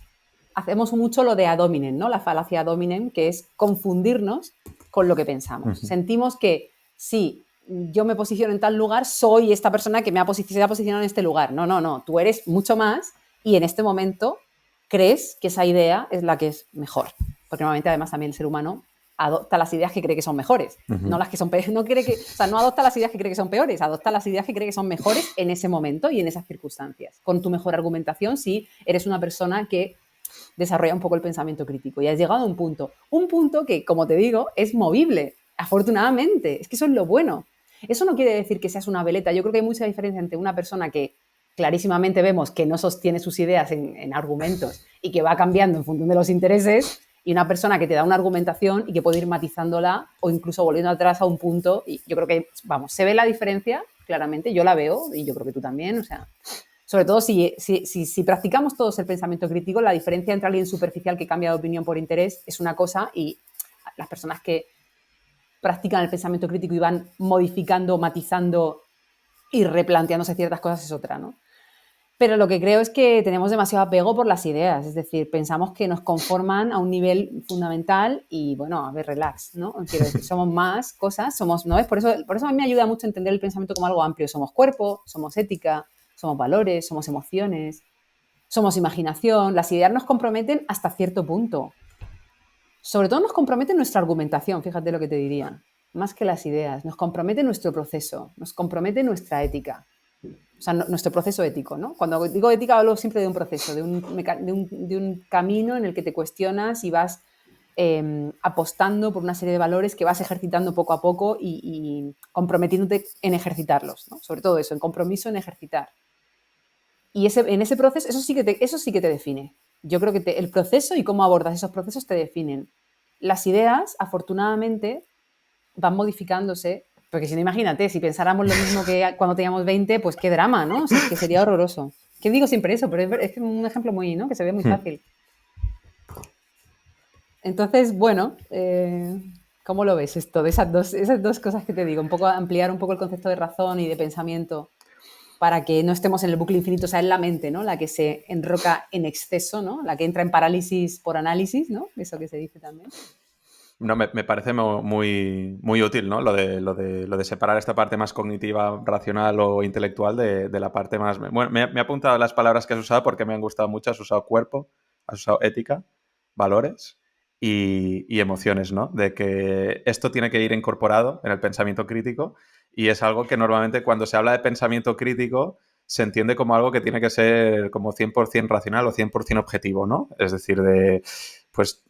Speaker 2: hacemos mucho lo de ad hominem, ¿no? La falacia ad hominem, que es confundirnos con lo que pensamos. Sentimos que si yo me posiciono en tal lugar, soy esta persona que se ha posicionado en este lugar. No, tú eres mucho más y en este momento crees que esa idea es la que es mejor. Porque normalmente además también el ser humano adopta las ideas que cree que son mejores, no las que son peores. No adopta las ideas que cree que son peores, adopta las ideas que cree que son mejores en ese momento y en esas circunstancias. Con tu mejor argumentación, si eres una persona que desarrolla un poco el pensamiento crítico y has llegado a un punto que, como te digo, es movible, afortunadamente. Es que eso es lo bueno. Eso no quiere decir que seas una veleta. Yo creo que hay mucha diferencia entre una persona que clarísimamente vemos que no sostiene sus ideas en argumentos y que va cambiando en función de los intereses, y una persona que te da una argumentación y que puede ir matizándola o incluso volviendo atrás a un punto. Y yo creo que, vamos, se ve la diferencia claramente, yo la veo y yo creo que tú también, o sea, sobre todo si practicamos todos el pensamiento crítico, la diferencia entre alguien superficial que cambia de opinión por interés es una cosa y las personas que practican el pensamiento crítico y van modificando, matizando y replanteándose ciertas cosas es otra, ¿no? Pero lo que creo es que tenemos demasiado apego por las ideas, es decir, pensamos que nos conforman a un nivel fundamental y, bueno, a ver, relax, ¿no? Quiero decir, somos más cosas, ¿no? Por eso a mí me ayuda mucho entender el pensamiento como algo amplio. Somos cuerpo, somos ética, somos valores, somos emociones, somos imaginación, las ideas nos comprometen hasta cierto punto. Sobre todo nos compromete nuestra argumentación, fíjate lo que te diría, más que las ideas, nos compromete nuestro proceso, nos compromete nuestra ética, o sea, nuestro proceso ético, ¿no? Cuando digo ética hablo siempre de un proceso, de un camino en el que te cuestionas y vas apostando por una serie de valores que vas ejercitando poco a poco y comprometiéndote en ejercitarlos, ¿no? Sobre todo eso, en compromiso en ejercitar. Y en ese proceso, eso sí que te define. Yo creo que el proceso y cómo abordas esos procesos te definen. Las ideas, afortunadamente, van modificándose, porque si no, imagínate, si pensáramos lo mismo que cuando teníamos 20, pues qué drama, ¿no? O sea, es que sería horroroso. Que digo siempre eso, pero es un ejemplo muy, ¿no? Que se ve muy fácil. Entonces, bueno, ¿cómo lo ves esto? De esas dos cosas que te digo, un poco ampliar un poco el concepto de razón y de pensamiento para que no estemos en el bucle infinito, o sea, en la mente, ¿no? La que se enroca en exceso, ¿no? La que entra en parálisis por análisis, ¿no? Eso que se dice también.
Speaker 1: No, me parece muy útil, ¿no? Lo de separar esta parte más cognitiva, racional o intelectual de la parte más... Bueno, me he apuntado las palabras que has usado porque me han gustado mucho. Has usado cuerpo, has usado ética, valores y emociones, ¿no? De que esto tiene que ir incorporado en el pensamiento crítico y es algo que normalmente cuando se habla de pensamiento crítico se entiende como algo que tiene que ser como 100% racional o 100% objetivo, ¿no? Es decir, pues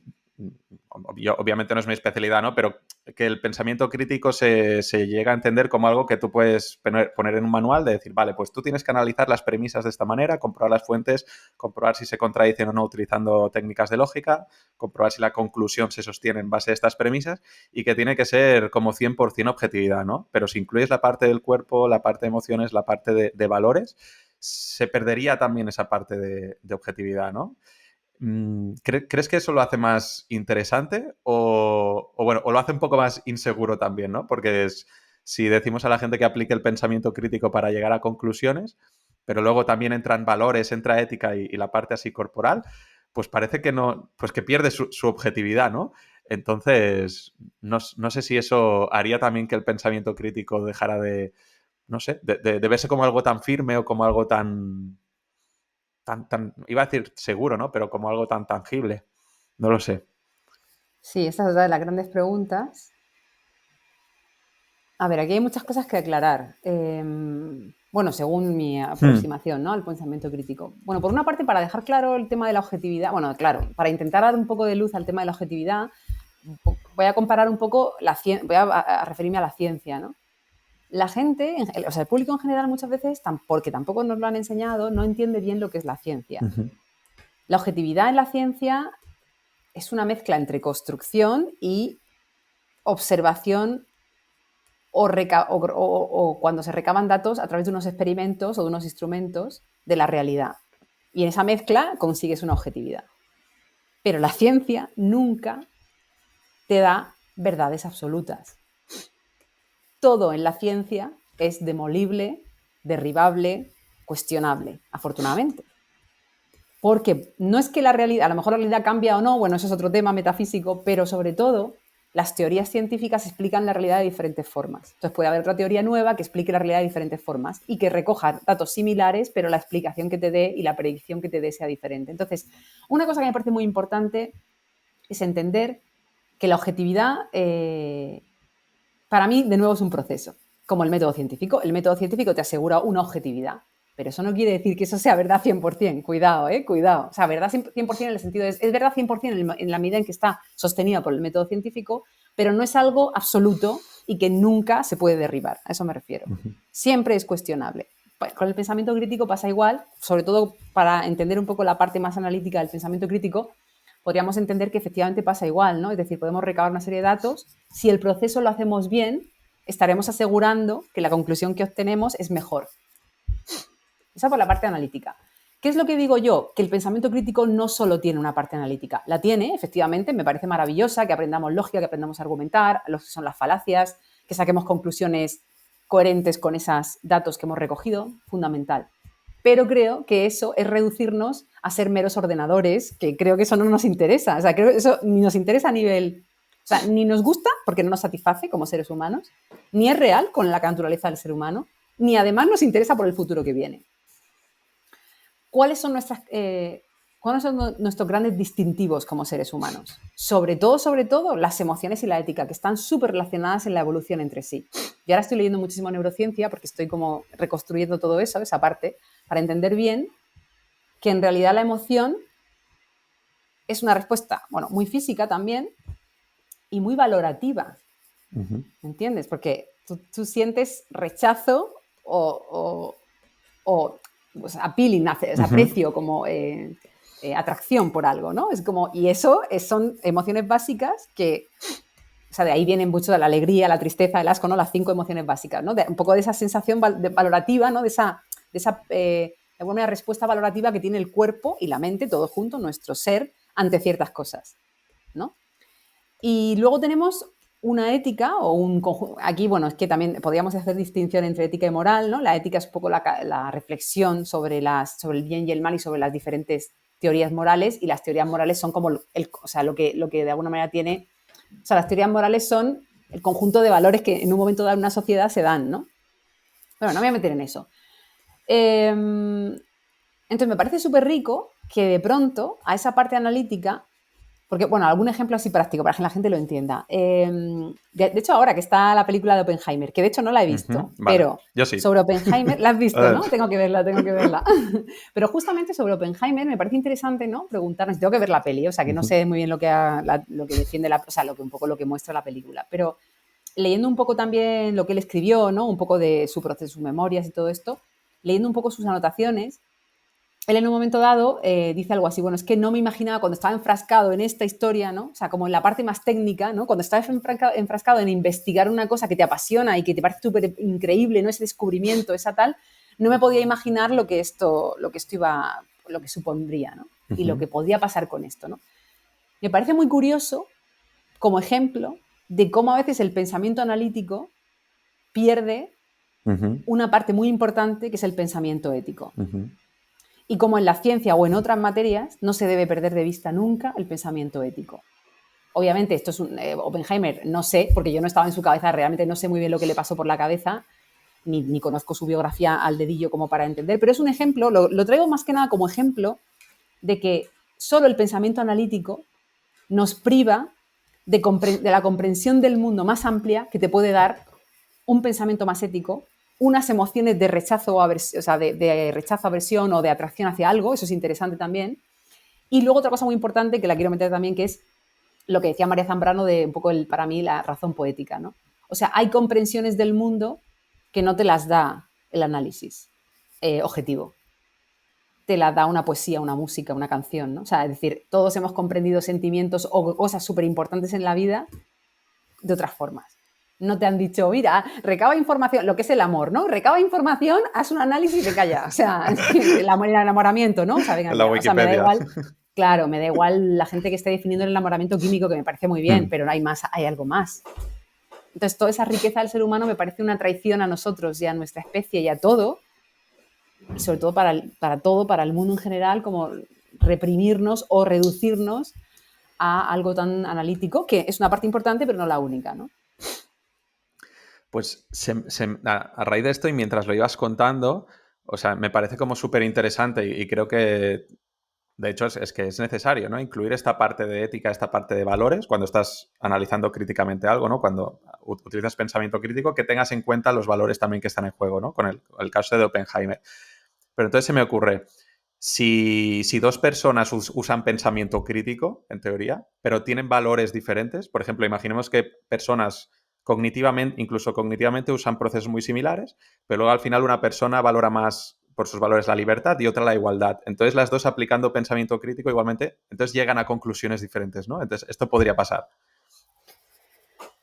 Speaker 1: obviamente no es mi especialidad, ¿no? Pero que el pensamiento crítico se llega a entender como algo que tú puedes poner en un manual de decir, vale, pues tú tienes que analizar las premisas de esta manera, comprobar las fuentes, comprobar si se contradicen o no utilizando técnicas de lógica, comprobar si la conclusión se sostiene en base a estas premisas y que tiene que ser como 100% objetividad, ¿no? Pero si incluyes la parte del cuerpo, la parte de emociones, la parte de valores, se perdería también esa parte de objetividad, ¿no? ¿Crees que eso lo hace más interesante bueno, o lo hace un poco más inseguro también, ¿no? Porque si decimos a la gente que aplique el pensamiento crítico para llegar a conclusiones, pero luego también entran valores, entra ética y la parte así corporal, pues parece que no, pues que pierde su objetividad, ¿no? Entonces, no sé si eso haría también que el pensamiento crítico dejara de, no sé, de verse como algo tan firme o como algo iba a decir seguro, ¿no? Pero como algo tan tangible. No lo sé.
Speaker 2: Sí, esa es otra de las grandes preguntas. A ver, aquí hay muchas cosas que aclarar. Bueno, según mi aproximación, ¿no? Al pensamiento crítico. Bueno, por una parte, para dejar claro el tema de la objetividad, bueno, claro, para intentar dar un poco de luz al tema de la objetividad, voy a comparar un poco voy a referirme a la ciencia, ¿no? La gente, o sea, el público en general muchas veces, porque tampoco nos lo han enseñado, no entiende bien lo que es la ciencia. La objetividad en la ciencia es una mezcla entre construcción y observación o cuando se recaban datos a través de unos experimentos o de unos instrumentos de la realidad. Y en esa mezcla consigues una objetividad. Pero la ciencia nunca te da verdades absolutas. Todo en la ciencia es demolible, derribable, cuestionable, afortunadamente. Porque no es que la realidad, a lo mejor la realidad cambia o no, bueno, eso es otro tema metafísico, pero sobre todo las teorías científicas explican la realidad de diferentes formas. Entonces puede haber otra teoría nueva que explique la realidad de diferentes formas y que recoja datos similares, pero la explicación que te dé y la predicción que te dé sea diferente. Entonces, una cosa que me parece muy importante es entender que la objetividad, para mí, de nuevo, es un proceso, como el método científico. El método científico te asegura una objetividad, pero eso no quiere decir que eso sea verdad 100%. Cuidado, cuidado. O sea, verdad 100% en el sentido es verdad 100% en la medida en que está sostenida por el método científico, pero no es algo absoluto y que nunca se puede derribar. A eso me refiero. Siempre es cuestionable. Con el pensamiento crítico pasa igual, sobre todo para entender un poco la parte más analítica del pensamiento crítico, podríamos entender que efectivamente pasa igual, ¿no? Es decir, podemos recabar una serie de datos. Si el proceso lo hacemos bien, estaremos asegurando que la conclusión que obtenemos es mejor. Esa por la parte analítica. ¿Qué es lo que digo yo? Que el pensamiento crítico no solo tiene una parte analítica. La tiene, efectivamente, me parece maravillosa, que aprendamos lógica, que aprendamos a argumentar, lo que son las falacias, que saquemos conclusiones coherentes con esos datos que hemos recogido, fundamental. Pero creo que eso es reducirnos a ser meros ordenadores, que creo que eso no nos interesa. O sea, creo que eso ni nos interesa a nivel... O sea, ni nos gusta porque no nos satisface como seres humanos, ni es real con la naturaleza del ser humano, ni además nos interesa por el futuro que viene. ¿cuáles son nuestros grandes distintivos como seres humanos? Sobre todo, las emociones y la ética, que están súper relacionadas en la evolución entre sí. Y ahora estoy leyendo muchísimo neurociencia porque estoy como reconstruyendo todo eso, esa parte, para entender bien que en realidad la emoción es una respuesta, bueno, muy física también y muy valorativa. ¿Me entiendes? Porque tú sientes rechazo o pues, appealing, aprecio, como atracción por algo, ¿no? Es como, y eso son emociones básicas que, o sea, de ahí vienen mucho de la alegría, la tristeza, el asco, ¿no? Las 5 emociones básicas, ¿no? Un poco de esa sensación valorativa, ¿no? De esa alguna respuesta valorativa que tiene el cuerpo y la mente, todo junto, nuestro ser, ante ciertas cosas, ¿no? Y luego tenemos una ética o un conjunto. Aquí, bueno, es que también podríamos hacer distinción entre ética y moral, ¿no? La ética es un poco la reflexión sobre el bien y el mal y sobre las diferentes teorías morales, y las teorías morales son como lo que de alguna manera tiene. O sea, las teorías morales son el conjunto de valores que en un momento dado en una sociedad se dan, ¿no? Bueno, no me voy a meter en eso. Entonces, me parece súper rico que de pronto a esa parte analítica. Porque, bueno, algún ejemplo así práctico para que la gente lo entienda. De hecho, ahora que está la película de Oppenheimer, que de hecho no la he visto,
Speaker 1: Vale,
Speaker 2: pero
Speaker 1: yo sí.
Speaker 2: sobre Oppenheimer, ¿la has visto, no? Tengo que verla. Pero justamente sobre Oppenheimer me parece interesante, ¿no? Preguntarnos, tengo que ver la peli, o sea, que no sé muy bien lo que defiende o sea, un poco lo que muestra la película, pero leyendo un poco también lo que él escribió, ¿no? Un poco de su proceso, sus memorias y todo esto, leyendo un poco sus anotaciones, él en un momento dado dice algo así, bueno, es que no me imaginaba cuando estaba enfrascado en esta historia, ¿no? O sea, como en la parte más técnica, ¿no? Cuando estás enfrascado en investigar una cosa que te apasiona y que te parece súper increíble, ¿no? Ese descubrimiento, esa tal, no me podía imaginar lo que supondría, ¿no? Y lo que podía pasar con esto, ¿no? Me parece muy curioso como ejemplo de cómo a veces el pensamiento analítico pierde una parte muy importante que es el pensamiento ético. Y como en la ciencia o en otras materias, no se debe perder de vista nunca el pensamiento ético. Obviamente, esto es Oppenheimer, no sé, porque yo no estaba en su cabeza, realmente no sé muy bien lo que le pasó por la cabeza, ni conozco su biografía al dedillo como para entender, pero es un ejemplo, lo traigo más que nada como ejemplo de que solo el pensamiento analítico nos priva de la comprensión del mundo más amplia que te puede dar un pensamiento más ético, unas emociones de rechazo o aversión, o sea, de rechazo, aversión o de atracción hacia algo, eso es interesante también. Y luego otra cosa muy importante que la quiero meter también, que es lo que decía María Zambrano de un poco para mí la razón poética, ¿no? O sea, hay comprensiones del mundo que no te las da el análisis objetivo. Te la da una poesía, una música, una canción, ¿no? O sea, es decir, todos hemos comprendido sentimientos o cosas súper importantes en la vida de otras formas. No te han dicho, mira, recaba información, lo que es el amor, ¿no? Recaba información, haz un análisis y te calla. O sea, el enamoramiento, ¿no? O sea, venga,
Speaker 1: En la
Speaker 2: o sea, me da
Speaker 1: Wikipedia.
Speaker 2: igual. Claro, me da igual la gente que esté definiendo el enamoramiento químico, que me parece muy bien, pero no hay más, hay algo más. Entonces, toda esa riqueza del ser humano me parece una traición a nosotros y a nuestra especie y a todo, y sobre todo para el mundo en general, como reprimirnos o reducirnos a algo tan analítico, que es una parte importante, pero no la única, ¿no?
Speaker 1: Pues a raíz de esto y mientras lo ibas contando, o sea, me parece como súper interesante y creo que, de hecho, es que es necesario, ¿no? Incluir esta parte de ética, esta parte de valores, cuando estás analizando críticamente algo, ¿no? Cuando utilizas pensamiento crítico, que tengas en cuenta los valores también que están en juego, ¿no? Con el caso de Oppenheimer. Pero entonces se me ocurre, si dos personas usan pensamiento crítico, en teoría, pero tienen valores diferentes, por ejemplo, imaginemos que personas incluso cognitivamente usan procesos muy similares, pero luego al final una persona valora más por sus valores la libertad y otra la igualdad. Entonces las dos aplicando pensamiento crítico igualmente, entonces llegan a conclusiones diferentes, ¿no? Entonces esto podría pasar.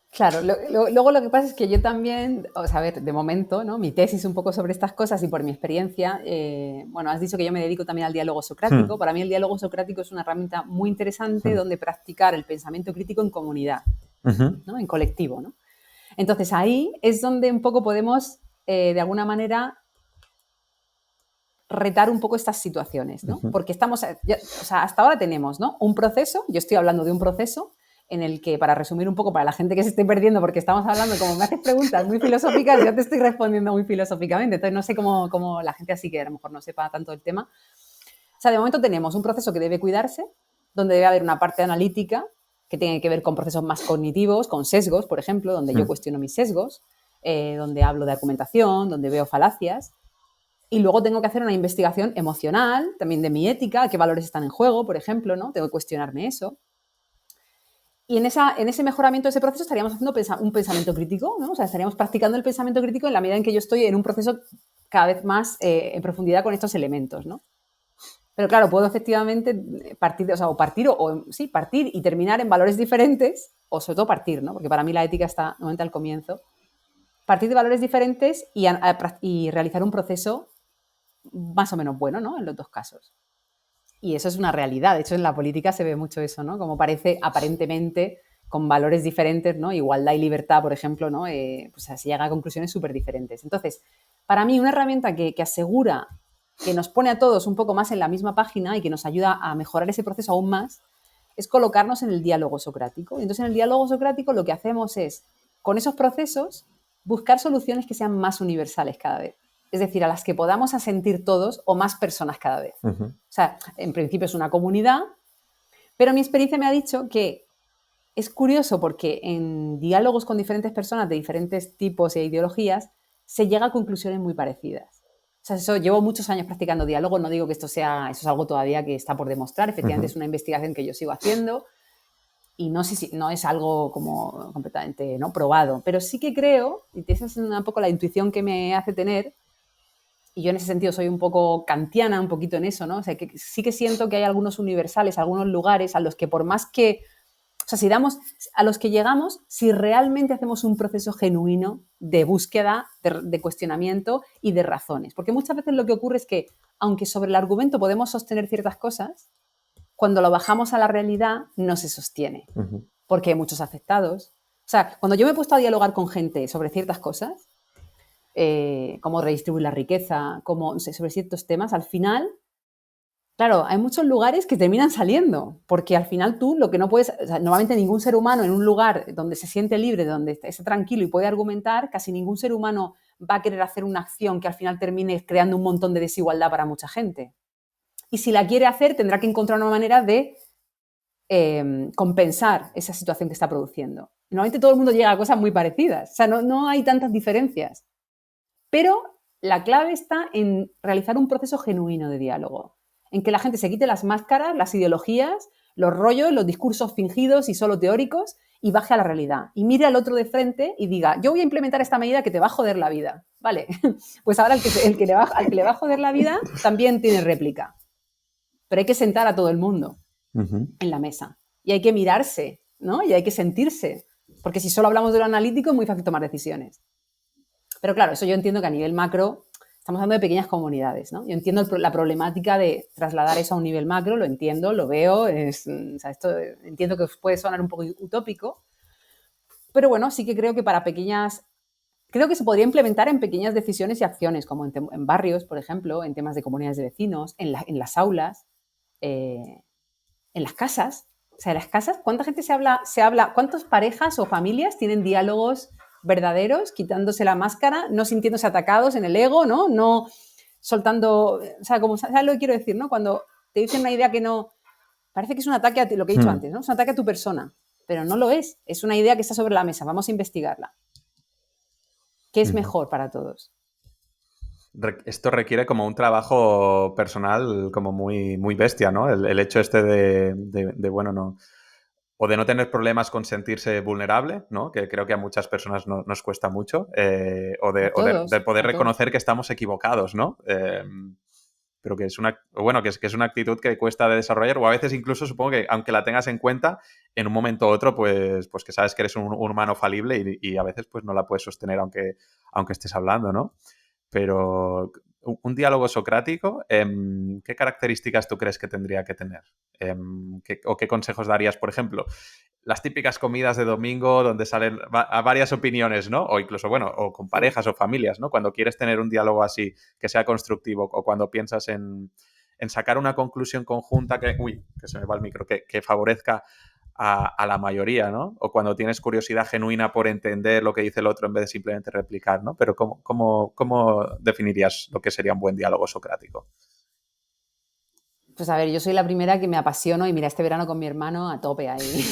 Speaker 2: Claro, luego lo que pasa es que yo también, o sea, a ver, de momento, ¿no? Mi tesis un poco sobre estas cosas y por mi experiencia, bueno, has dicho que yo me dedico también al diálogo socrático. Para mí el diálogo socrático es una herramienta muy interesante donde practicar el pensamiento crítico en comunidad, ¿no? En colectivo, ¿no? Entonces ahí es donde un poco podemos, de alguna manera, retar un poco estas situaciones, ¿no? Porque estamos, o sea, hasta ahora tenemos, ¿no? Un proceso, yo estoy hablando de un proceso en el que, para resumir un poco, para la gente que se esté perdiendo, porque estamos hablando, como me haces preguntas muy filosóficas, yo te estoy respondiendo muy filosóficamente, entonces no sé cómo la gente así que a lo mejor no sepa tanto el tema, sea, de momento tenemos un proceso que debe cuidarse, donde debe haber una parte analítica que tiene que ver con procesos más cognitivos, con sesgos, por ejemplo, donde yo cuestiono mis sesgos, donde hablo de argumentación, donde veo falacias. Y luego tengo que hacer una investigación emocional, también de mi ética, qué valores están en juego, por ejemplo, ¿no? Tengo que cuestionarme eso. Y en ese mejoramiento de ese proceso estaríamos haciendo un pensamiento crítico, ¿no? O sea, estaríamos practicando el pensamiento crítico en la medida en que yo estoy en un proceso cada vez más en profundidad con estos elementos, ¿no? Pero claro, puedo efectivamente partir, partir y terminar en valores diferentes, o sobre todo partir, ¿no? Porque para mí la ética está nuevamente al comienzo. Partir de valores diferentes y realizar un proceso más o menos bueno, ¿no? En los dos casos. Y eso es una realidad. De hecho, en la política se ve mucho eso, ¿no? Como parece aparentemente con valores diferentes, ¿no? Igualdad y libertad, por ejemplo, ¿no? Pues se llega a conclusiones súper diferentes. Entonces, para mí, una herramienta que asegura, que nos pone a todos un poco más en la misma página y que nos ayuda a mejorar ese proceso aún más, es colocarnos en el diálogo socrático. Y entonces, en el diálogo socrático lo que hacemos es, con esos procesos, buscar soluciones que sean más universales cada vez. Es decir, a las que podamos asentir todos o más personas cada vez. O sea, en principio es una comunidad, pero mi experiencia me ha dicho que es curioso porque en diálogos con diferentes personas de diferentes tipos e ideologías se llega a conclusiones muy parecidas. O sea, eso, llevo muchos años practicando diálogo, no digo que eso es algo todavía que está por demostrar, efectivamente es una investigación que yo sigo haciendo y no sé si no es algo como completamente no probado, pero sí que creo, y esa es un poco la intuición que me hace tener, y yo en ese sentido soy un poco kantiana, un poquito en eso, ¿no? O sea, que sí que siento que hay algunos universales, algunos lugares a los que por más que, o sea, si damos, a los que llegamos, si realmente hacemos un proceso genuino de búsqueda, de cuestionamiento y de razones. Porque muchas veces lo que ocurre es que, aunque sobre el argumento podemos sostener ciertas cosas, cuando lo bajamos a la realidad no se sostiene, porque hay muchos afectados. O sea, cuando yo me he puesto a dialogar con gente sobre ciertas cosas, cómo redistribuir la riqueza, no sé, sobre ciertos temas, al final, claro, hay muchos lugares que terminan saliendo, porque al final tú lo que no puedes, o sea, normalmente ningún ser humano en un lugar donde se siente libre, donde está tranquilo y puede argumentar, casi ningún ser humano va a querer hacer una acción que al final termine creando un montón de desigualdad para mucha gente. Y si la quiere hacer, tendrá que encontrar una manera de compensar esa situación que está produciendo. Normalmente todo el mundo llega a cosas muy parecidas, o sea, no hay tantas diferencias. Pero la clave está en realizar un proceso genuino de diálogo, en que la gente se quite las máscaras, las ideologías, los rollos, los discursos fingidos y solo teóricos y baje a la realidad. Y mire al otro de frente y diga, yo voy a implementar esta medida que te va a joder la vida. Vale, pues ahora al que le va a joder la vida también tiene réplica. Pero hay que sentar a todo el mundo en la mesa. Y hay que mirarse, ¿no? Y hay que sentirse. Porque si solo hablamos de lo analítico es muy fácil tomar decisiones. Pero claro, eso yo entiendo que a nivel macro estamos hablando de pequeñas comunidades, ¿no? Yo entiendo la problemática de trasladar eso a un nivel macro, lo entiendo, lo veo, o sea, esto entiendo que puede sonar un poco utópico, pero bueno, sí que creo que creo que se podría implementar en pequeñas decisiones y acciones, como en barrios, por ejemplo, en temas de comunidades de vecinos, en las aulas, en las casas. O sea, en las casas, ¿cuánta gente se habla, cuántas parejas o familias tienen diálogos verdaderos, quitándose la máscara, no sintiéndose atacados en el ego, ¿no? No soltando, o sea, como, ¿sabes lo que quiero decir, no? Cuando te dicen una idea que no, parece que es un ataque a ti, lo que he dicho antes, ¿no? Es un ataque a tu persona, pero no lo es una idea que está sobre la mesa, vamos a investigarla. ¿Qué es mejor para todos?
Speaker 1: Esto requiere como un trabajo personal como muy, muy bestia, ¿no? El hecho este bueno, no... O de no tener problemas con sentirse vulnerable, ¿no? Que creo que a muchas personas nos cuesta mucho. O de poder reconocer que estamos equivocados, ¿no? Pero que es que es una actitud que cuesta de desarrollar, o a veces incluso supongo que aunque la tengas en cuenta, en un momento u otro, pues que sabes que eres un humano falible y a veces pues no la puedes sostener aunque estés hablando, ¿no? Pero un diálogo socrático, ¿qué características tú crees que tendría que tener? ¿O qué consejos darías, por ejemplo? Las típicas comidas de domingo donde salen a varias opiniones, ¿no? O incluso, bueno, o con parejas o familias, ¿no? Cuando quieres tener un diálogo así que sea constructivo o cuando piensas en sacar una conclusión conjunta que se me va el micro, que favorezca a la mayoría, ¿no? O cuando tienes curiosidad genuina por entender lo que dice el otro en vez de simplemente replicar, ¿no? Pero ¿cómo definirías lo que sería un buen diálogo socrático?
Speaker 2: Pues a ver, yo soy la primera que me apasiono y mira, este verano con mi hermano a tope ahí.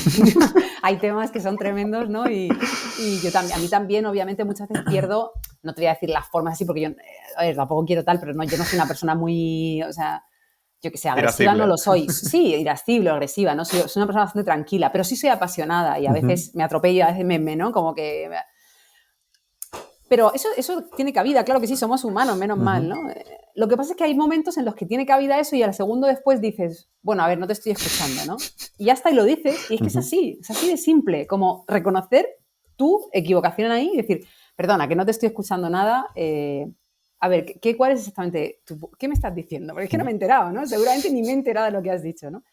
Speaker 2: Hay temas que son tremendos, ¿no? Y yo también, a mí también, obviamente, muchas veces pierdo, no te voy a decir las formas así porque yo, a ver, tampoco quiero tal, pero no, yo no soy una persona muy, o sea, yo que sé, agresiva no
Speaker 1: Irascible.
Speaker 2: lo soy. Sí, irascible o agresiva, ¿no? Soy una persona bastante tranquila, pero sí soy apasionada y a veces me atropello, a veces me, ¿no? Como que... Pero eso tiene cabida, claro que sí, somos humanos, menos mal, ¿no? Lo que pasa es que hay momentos en los que tiene cabida eso y al segundo después dices, bueno, a ver, no te estoy escuchando, ¿no? Y ya está, y lo dices, y es que es así de simple, como reconocer tu equivocación ahí y decir, perdona, que no te estoy escuchando nada, a ver, ¿cuál es exactamente, qué me estás diciendo? Porque es que no me he enterado, ¿no? Seguramente ni me he enterado de lo que has dicho, ¿no?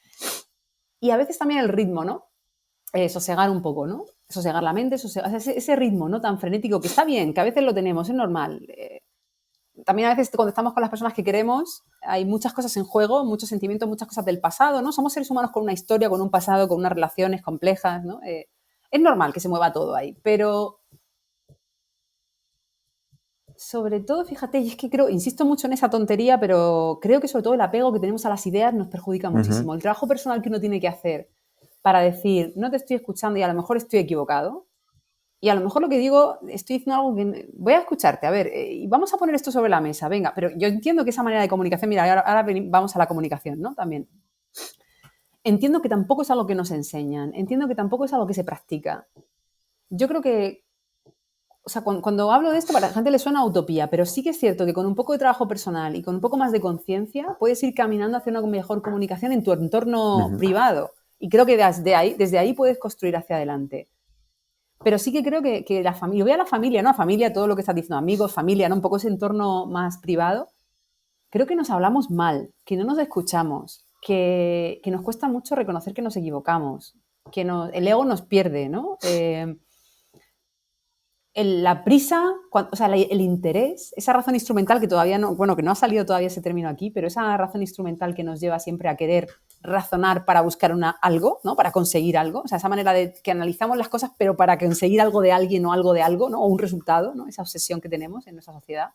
Speaker 2: Y a veces también el ritmo, ¿no? Sosegar un poco, ¿no? Sosegar la mente, ese ritmo, ¿no? Tan frenético, que está bien, que a veces lo tenemos, es normal. También a veces cuando estamos con las personas que queremos hay muchas cosas en juego, muchos sentimientos, muchas cosas del pasado, ¿no? Somos seres humanos con una historia, con un pasado, con unas relaciones complejas, ¿no? Es normal que se mueva todo ahí, pero sobre todo, fíjate, y es que creo, insisto mucho en esa tontería, pero creo que sobre todo el apego que tenemos a las ideas nos perjudica muchísimo. El trabajo personal que uno tiene que hacer para decir, no te estoy escuchando y a lo mejor estoy equivocado, y a lo mejor lo que digo, estoy diciendo algo que voy a escucharte, a ver, y vamos a poner esto sobre la mesa, venga, pero yo entiendo que esa manera de comunicación, mira, ahora vamos a la comunicación, ¿no? También. Entiendo que tampoco es algo que nos enseñan, entiendo que tampoco es algo que se practica. Yo creo que, o sea, cuando hablo de esto, para la gente le suena a utopía, pero sí que es cierto que con un poco de trabajo personal y con un poco más de conciencia, puedes ir caminando hacia una mejor comunicación en tu entorno privado. Y creo que desde ahí puedes construir hacia adelante. Pero sí que creo que la familia, voy a la familia, ¿no? A familia, todo lo que estás diciendo, amigos, familia, ¿no? Un poco ese entorno más privado. Creo que nos hablamos mal, que no nos escuchamos, que nos cuesta mucho reconocer que nos equivocamos, que el ego nos pierde, ¿no? La prisa, o sea, el interés, esa razón instrumental que todavía no, bueno, que no ha salido todavía ese término aquí, pero esa razón instrumental que nos lleva siempre a querer razonar para buscar algo, ¿no? Para conseguir algo, o sea, esa manera de que analizamos las cosas, pero para conseguir algo de alguien o algo de algo, ¿no? O un resultado, ¿no? Esa obsesión que tenemos en nuestra sociedad.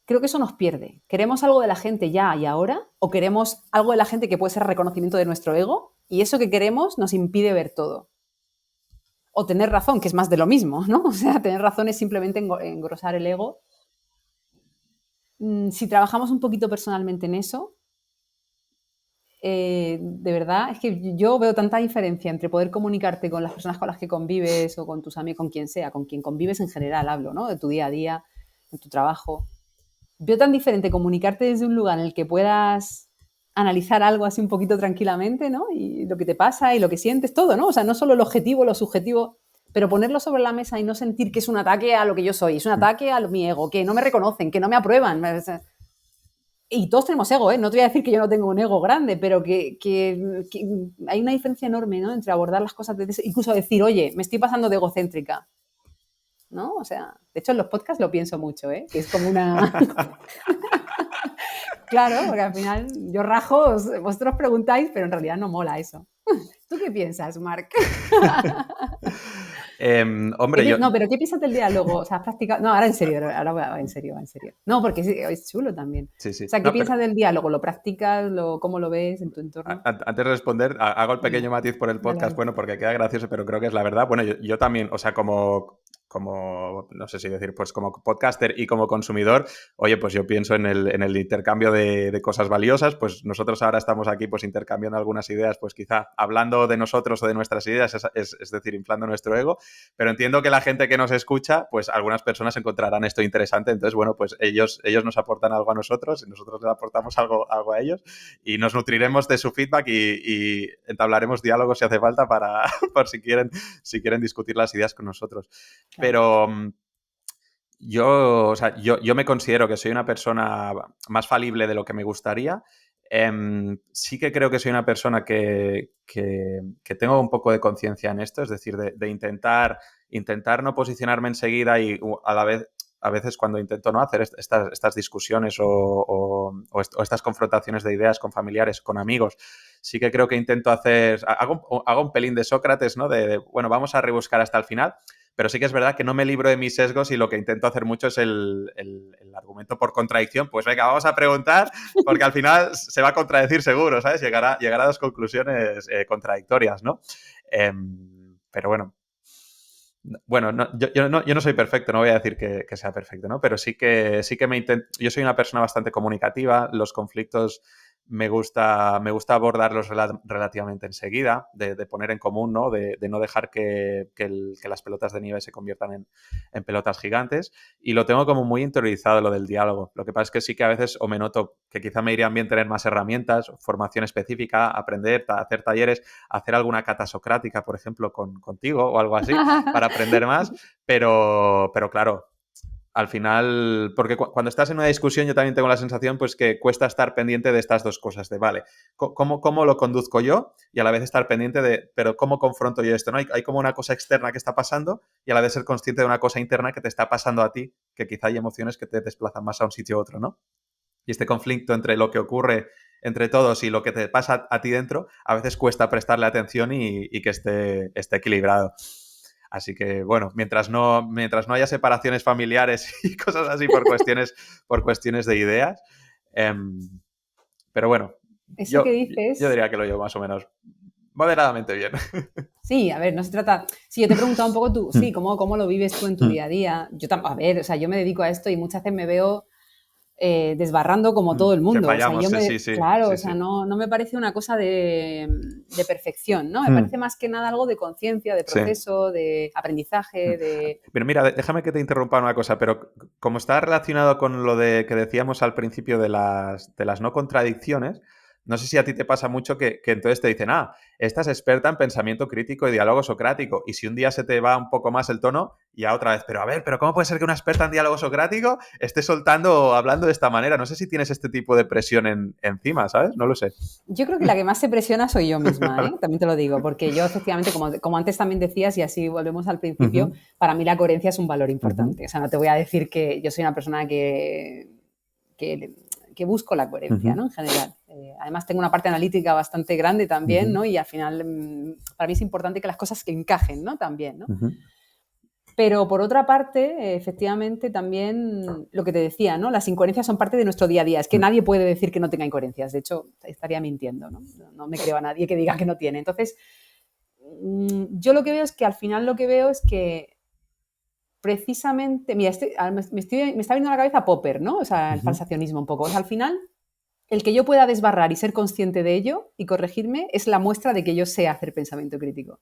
Speaker 2: Creo que eso nos pierde. ¿Queremos algo de la gente ya y ahora? ¿O queremos algo de la gente que puede ser reconocimiento de nuestro ego? Y eso que queremos nos impide ver todo. O tener razón, que es más de lo mismo, ¿no? O sea, tener razón es simplemente engrosar el ego. Si trabajamos un poquito personalmente en eso, de verdad, es que yo veo tanta diferencia entre poder comunicarte con las personas con las que convives o con tus amigos, con quien sea, con quien convives en general, hablo, ¿no? De tu día a día, de tu trabajo. Veo tan diferente comunicarte desde un lugar en el que puedas analizar algo así un poquito tranquilamente, ¿no? Y lo que te pasa y lo que sientes, todo, ¿no? O sea, no solo el objetivo, lo subjetivo, pero ponerlo sobre la mesa y no sentir que es un ataque a lo que yo soy, es un ataque a mi ego, que no me reconocen, que no me aprueban. Y todos tenemos ego, ¿eh? No te voy a decir que yo no tengo un ego grande, pero que hay una diferencia enorme, ¿no? Entre abordar las cosas, incluso decir, oye, me estoy pasando de egocéntrica, ¿no? O sea, de hecho en los podcasts lo pienso mucho, ¿eh? Que es como una... Claro, porque al final yo rajo, vosotros preguntáis, pero en realidad no mola eso. ¿Tú qué piensas, Marc?
Speaker 1: Hombre,
Speaker 2: No, pero ¿qué piensas del diálogo? O sea, ¿has practicado? No, ahora en serio, ahora va en serio, va en serio. No, porque es chulo también.
Speaker 1: sí,
Speaker 2: O
Speaker 1: sí.
Speaker 2: sea, ¿qué
Speaker 1: No,
Speaker 2: piensas del diálogo? ¿Lo practicas? ¿Cómo lo ves en tu entorno?
Speaker 1: Antes de responder, hago el
Speaker 2: Venga,
Speaker 1: pequeño matiz por el
Speaker 2: dale,
Speaker 1: podcast,
Speaker 2: dale.
Speaker 1: bueno, porque queda gracioso, pero creo que es la verdad. Bueno, yo también, o sea, como, no sé si decir, pues como podcaster y como consumidor, oye, pues yo pienso en el intercambio de cosas valiosas, pues nosotros ahora estamos aquí pues intercambiando algunas ideas, pues quizá hablando de nosotros o de nuestras ideas, es decir, inflando nuestro ego, pero entiendo que la gente que nos escucha, pues algunas personas encontrarán esto interesante, entonces, bueno, pues ellos nos aportan algo a nosotros y nosotros les aportamos algo a ellos y nos nutriremos de su feedback y entablaremos diálogos si hace falta para por si quieren discutir las ideas con nosotros.
Speaker 2: Claro.
Speaker 1: Pero o sea, yo me considero que soy una persona más falible de lo que me gustaría. Sí que creo que soy una persona que tengo un poco de conciencia en esto, es decir, de intentar no posicionarme enseguida y a veces cuando intento no hacer estas discusiones o estas confrontaciones de ideas con familiares, con amigos, sí que creo que intento hago un pelín de Sócrates, ¿no? Bueno, vamos a rebuscar hasta el final, pero sí que es verdad que no me libro de mis sesgos y lo que intento hacer mucho es el argumento por contradicción. Pues venga, vamos a preguntar, porque al final se va a contradecir seguro, ¿sabes? Llegará a dos conclusiones contradictorias, ¿no? Pero bueno, yo no soy perfecto, no voy a decir que sea perfecto, ¿no? Pero sí que me intento. Yo soy una persona bastante comunicativa, los conflictos me gusta abordarlos relativamente enseguida, de poner en común, ¿no? De no dejar que las pelotas de nieve se conviertan en pelotas gigantes. Y lo tengo como muy interiorizado lo del diálogo. Lo que pasa es que sí que a veces o me noto que quizá me irían bien tener más herramientas, formación específica, aprender, hacer talleres, hacer alguna cata socrática, por ejemplo, contigo o algo así, para aprender más, pero claro, al final, porque cuando estás en una discusión yo también tengo la sensación pues que cuesta estar pendiente de estas dos cosas, de vale, ¿cómo lo conduzco yo? Y a la vez estar pendiente de, pero ¿cómo confronto yo esto? ¿No? Hay como una cosa externa que está pasando y a la vez ser consciente de una cosa interna que te está pasando a ti, que quizá hay emociones que te desplazan más a un sitio u otro, ¿no? Y este conflicto entre lo que ocurre entre todos y lo que te pasa a ti dentro, a veces cuesta prestarle atención y que esté equilibrado. Así que, bueno, mientras no haya separaciones familiares y cosas así por cuestiones de ideas. Pero bueno,
Speaker 2: Eso que
Speaker 1: yo
Speaker 2: dices,
Speaker 1: diría que lo llevo más o menos moderadamente bien.
Speaker 2: sí, a ver, no se trata. Sí, yo te he preguntado un poco tú, sí, ¿cómo lo vives tú en tu día a día? A ver, o sea, yo me dedico a esto y muchas veces me veo desbarrando como todo el
Speaker 1: Que
Speaker 2: mundo. O sea,
Speaker 1: fallamos, sí,
Speaker 2: claro,
Speaker 1: sí,
Speaker 2: o sea,
Speaker 1: sí.
Speaker 2: no me parece una cosa de perfección, ¿no? Me parece más que nada algo de conciencia, de
Speaker 1: Sí.
Speaker 2: proceso, de aprendizaje, de...
Speaker 1: Pero mira, déjame que te interrumpa una cosa, pero como está relacionado con lo de que decíamos al principio de las no contradicciones, no sé si a ti te pasa mucho que entonces te dicen, esta es experta en pensamiento crítico y diálogo socrático, y si un día se te va un poco más el tono, ya otra vez, pero a ver, pero ¿cómo puede ser que una experta en diálogo socrático esté soltando o hablando de esta manera? No sé si tienes este tipo de presión encima, ¿sabes? No lo sé.
Speaker 2: Yo creo que la que más se presiona soy yo misma, ¿eh? También te lo digo, porque yo efectivamente, como antes también decías, y así volvemos al principio, para mí la coherencia es un valor importante. O sea, no te voy a decir que yo soy una persona que, que busco la coherencia, ¿no? En general. Además, tengo una parte analítica bastante grande también, ¿no? Y al final, para mí es importante que las cosas que encajen, ¿no? También, ¿no? Pero por otra parte, efectivamente, también lo que te decía, ¿no? Las incoherencias son parte de nuestro día a día. Es que nadie puede decir que no tenga incoherencias. De hecho, estaría mintiendo, ¿no? No me creo a nadie que diga que no tiene. Entonces, yo lo que veo es que al final lo que veo es que precisamente, mira, me está viendo a la cabeza Popper, ¿no? O sea, el falsacionismo un poco. O sea, al final, el que yo pueda desbarrar y ser consciente de ello y corregirme es la muestra de que yo sé hacer pensamiento crítico.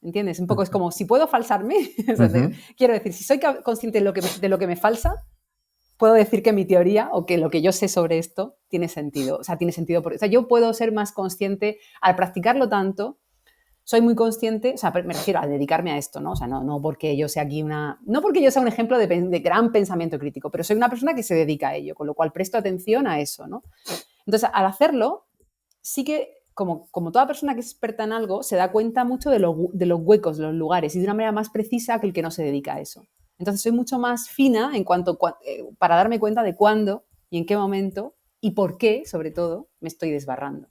Speaker 2: ¿Entiendes? Un poco es como, si puedo falsarme, quiero decir, si soy consciente de lo que me falsa, puedo decir que mi teoría o que lo que yo sé sobre esto tiene sentido. O sea, tiene sentido. O sea, yo puedo ser más consciente al practicarlo tanto. Soy muy consciente, o sea, me refiero a dedicarme a esto, ¿no? O sea, no porque yo sea aquí no porque yo sea un ejemplo de gran pensamiento crítico, pero soy una persona que se dedica a ello, con lo cual presto atención a eso, ¿no? Entonces, al hacerlo, sí que como toda persona que es experta en algo, se da cuenta mucho de los huecos, de los lugares, y de una manera más precisa que el que no se dedica a eso. Entonces soy mucho más fina para darme cuenta de cuándo y en qué momento y por qué, sobre todo, me estoy desbarrando.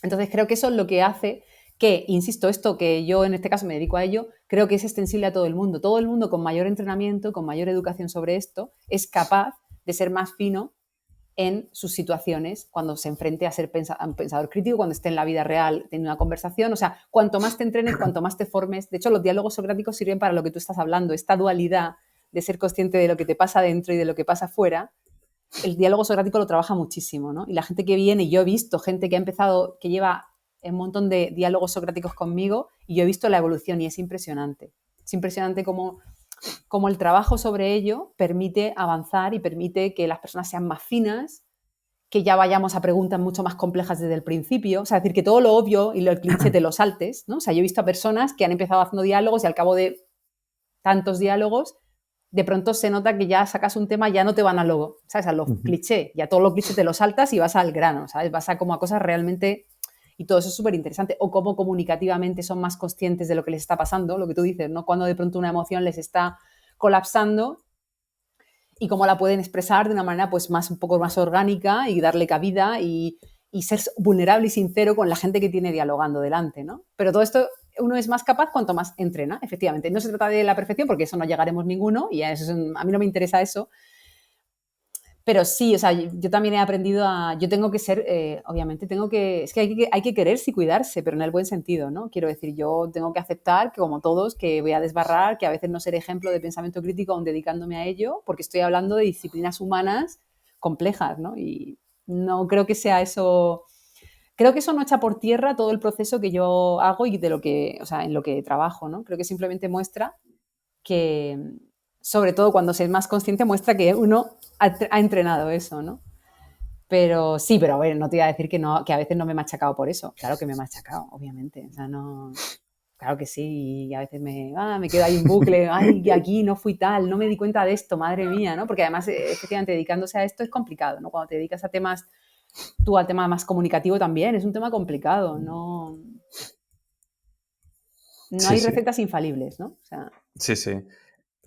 Speaker 2: Entonces creo que eso es lo que hace que, insisto, esto que yo en este caso me dedico a ello, creo que es extensible a todo el mundo. Todo el mundo con mayor entrenamiento, con mayor educación sobre esto, es capaz de ser más fino en sus situaciones, cuando se enfrente a ser un pensador crítico, cuando esté en la vida real teniendo una conversación. O sea, cuanto más te entrenes, cuanto más te formes. De hecho, los diálogos socráticos sirven para lo que tú estás hablando, esta dualidad de ser consciente de lo que te pasa dentro y de lo que pasa fuera. El diálogo socrático lo trabaja muchísimo, ¿no? Y la gente que viene, yo he visto gente que ha empezado, que lleva un montón de diálogos socráticos conmigo y yo he visto la evolución y es impresionante. Es impresionante cómo el trabajo sobre ello permite avanzar y permite que las personas sean más finas, que ya vayamos a preguntas mucho más complejas desde el principio. O sea, es decir, que todo lo obvio y el cliché te lo saltes, ¿no? O sea, yo he visto a personas que han empezado haciendo diálogos y al cabo de tantos diálogos, de pronto se nota que ya sacas un tema, ya no te van a lo, ¿sabes? A los clichés, ya todo lo cliché te lo saltas y vas al grano, ¿sabes? Vas a como a cosas realmente... Y todo eso es súper interesante. O cómo comunicativamente son más conscientes de lo que les está pasando, lo que tú dices, ¿no? Cuando de pronto una emoción les está colapsando y cómo la pueden expresar de una manera pues un poco más orgánica y darle cabida y ser vulnerable y sincero con la gente que tiene dialogando delante, ¿no? Pero todo esto uno es más capaz cuanto más entrena, efectivamente. No se trata de la perfección porque eso no llegaremos ninguno y a mí no me interesa eso. Pero sí, o sea, yo también he aprendido yo tengo que ser, obviamente, es que hay que quererse y cuidarse, pero en el buen sentido, ¿no? Quiero decir, yo tengo que aceptar que como todos, que voy a desbarrar, que a veces no seré ejemplo de pensamiento crítico aún dedicándome a ello, porque estoy hablando de disciplinas humanas complejas, ¿no? Y no creo que sea eso, creo que eso no echa por tierra todo el proceso que yo hago y de lo que, o sea, en lo que trabajo, ¿no? Creo que simplemente muestra que, sobre todo cuando se es más consciente, muestra que uno ha entrenado eso, ¿no? Pero sí, pero bueno, no te iba a decir que, no, que a veces no me he machacado por eso. Claro que me he machacado, obviamente. O sea, no... Claro que sí, y a veces me quedo ahí en bucle, ay, aquí no fui tal, no me di cuenta de esto, madre mía, ¿no? Porque además, efectivamente, dedicándose a esto es complicado, ¿no? Cuando te dedicas a temas, tú al tema más comunicativo también, es un tema complicado, no
Speaker 1: Sí,
Speaker 2: hay
Speaker 1: sí.
Speaker 2: recetas infalibles, ¿no? O sea,
Speaker 1: Sí, sí.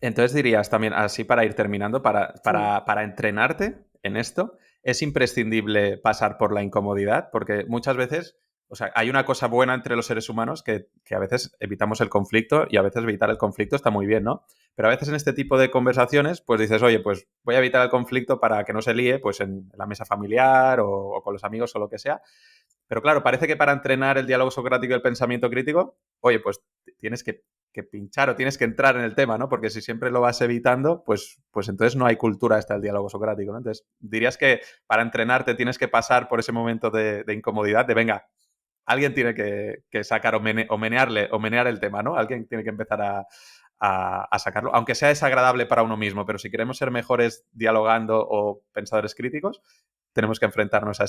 Speaker 1: Entonces dirías también, así para ir terminando,
Speaker 2: sí.
Speaker 1: para entrenarte en esto, es imprescindible pasar por la incomodidad, porque muchas veces, o sea, hay una cosa buena entre los seres humanos que a veces evitamos el conflicto y a veces evitar el conflicto está muy bien, ¿no? Pero a veces en este tipo de conversaciones, pues dices, oye, pues voy a evitar el conflicto para que no se líe, pues en la mesa familiar o con los amigos o lo que sea. Pero claro, parece que para entrenar el diálogo socrático y el pensamiento crítico, oye, pues tienes que pinchar o tienes que entrar en el tema, ¿no? Porque si siempre lo vas evitando, pues entonces no hay cultura hasta el diálogo socrático, ¿no? Entonces, dirías que para entrenarte tienes que pasar por ese momento de incomodidad, de venga, alguien tiene que sacar o menear el tema, ¿no? Alguien tiene que empezar a sacarlo, aunque sea desagradable para uno mismo, pero si queremos ser mejores dialogando o pensadores críticos, tenemos que enfrentarnos a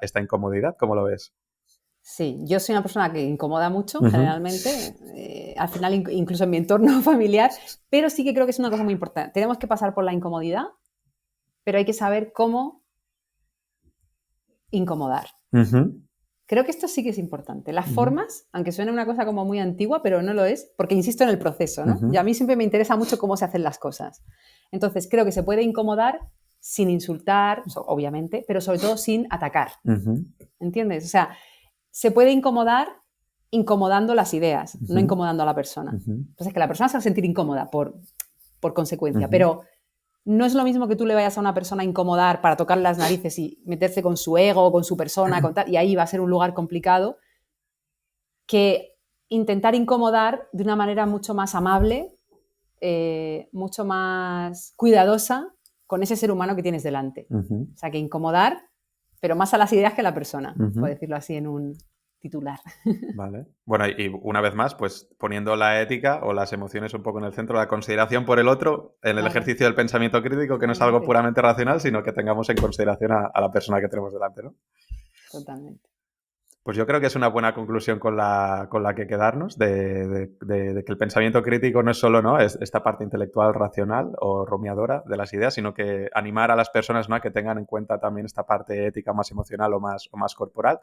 Speaker 1: esta incomodidad. ¿Cómo lo ves?
Speaker 2: Sí, yo soy una persona que incomoda mucho,
Speaker 1: Ujú.
Speaker 2: generalmente, al final incluso en mi entorno familiar, pero sí que creo que es una cosa muy importante. Tenemos que pasar por la incomodidad, pero hay que saber cómo incomodar.
Speaker 1: Ujú.
Speaker 2: Creo que esto sí que es importante. Las
Speaker 1: Ujú.
Speaker 2: formas, aunque suene una cosa como muy antigua, pero no lo es, porque insisto en el proceso, ¿no? Y a
Speaker 1: Ujú.
Speaker 2: mí siempre me interesa mucho cómo se hacen las cosas. Entonces, creo que se puede incomodar sin insultar, obviamente, pero sobre todo sin atacar.
Speaker 1: Ujú.
Speaker 2: ¿Entiendes? O sea, se puede incomodar incomodando las ideas, no
Speaker 1: Ujú.
Speaker 2: incomodando a la persona.
Speaker 1: Ujú.
Speaker 2: Entonces, que la persona se va a sentir incómoda por consecuencia,
Speaker 1: Ujú.
Speaker 2: pero no es lo mismo que tú le vayas a una persona a incomodar para tocar las narices y meterse con su ego, con su persona, con tal, y ahí va a ser un lugar complicado, que intentar incomodar de una manera mucho más amable, mucho más cuidadosa con ese ser humano que tienes delante.
Speaker 1: Ujú.
Speaker 2: O sea, que incomodar, pero más a las ideas que a la persona, por
Speaker 1: Ujú.
Speaker 2: decirlo así en un titular.
Speaker 1: Vale. Bueno, y una vez más, pues poniendo la ética o las emociones un poco en el centro, la consideración por el otro en el
Speaker 2: Claro,
Speaker 1: ejercicio del pensamiento crítico, que no es algo
Speaker 2: totalmente,
Speaker 1: puramente racional, sino que tengamos en consideración a la persona que tenemos delante, ¿no?
Speaker 2: totalmente.
Speaker 1: Pues yo creo que es una buena conclusión con la que quedarnos, de que el pensamiento crítico no es solo, ¿no?, es esta parte intelectual racional o rumiadora de las ideas, sino que animar a las personas, ¿no?, a que tengan en cuenta también esta parte ética más emocional o más corporal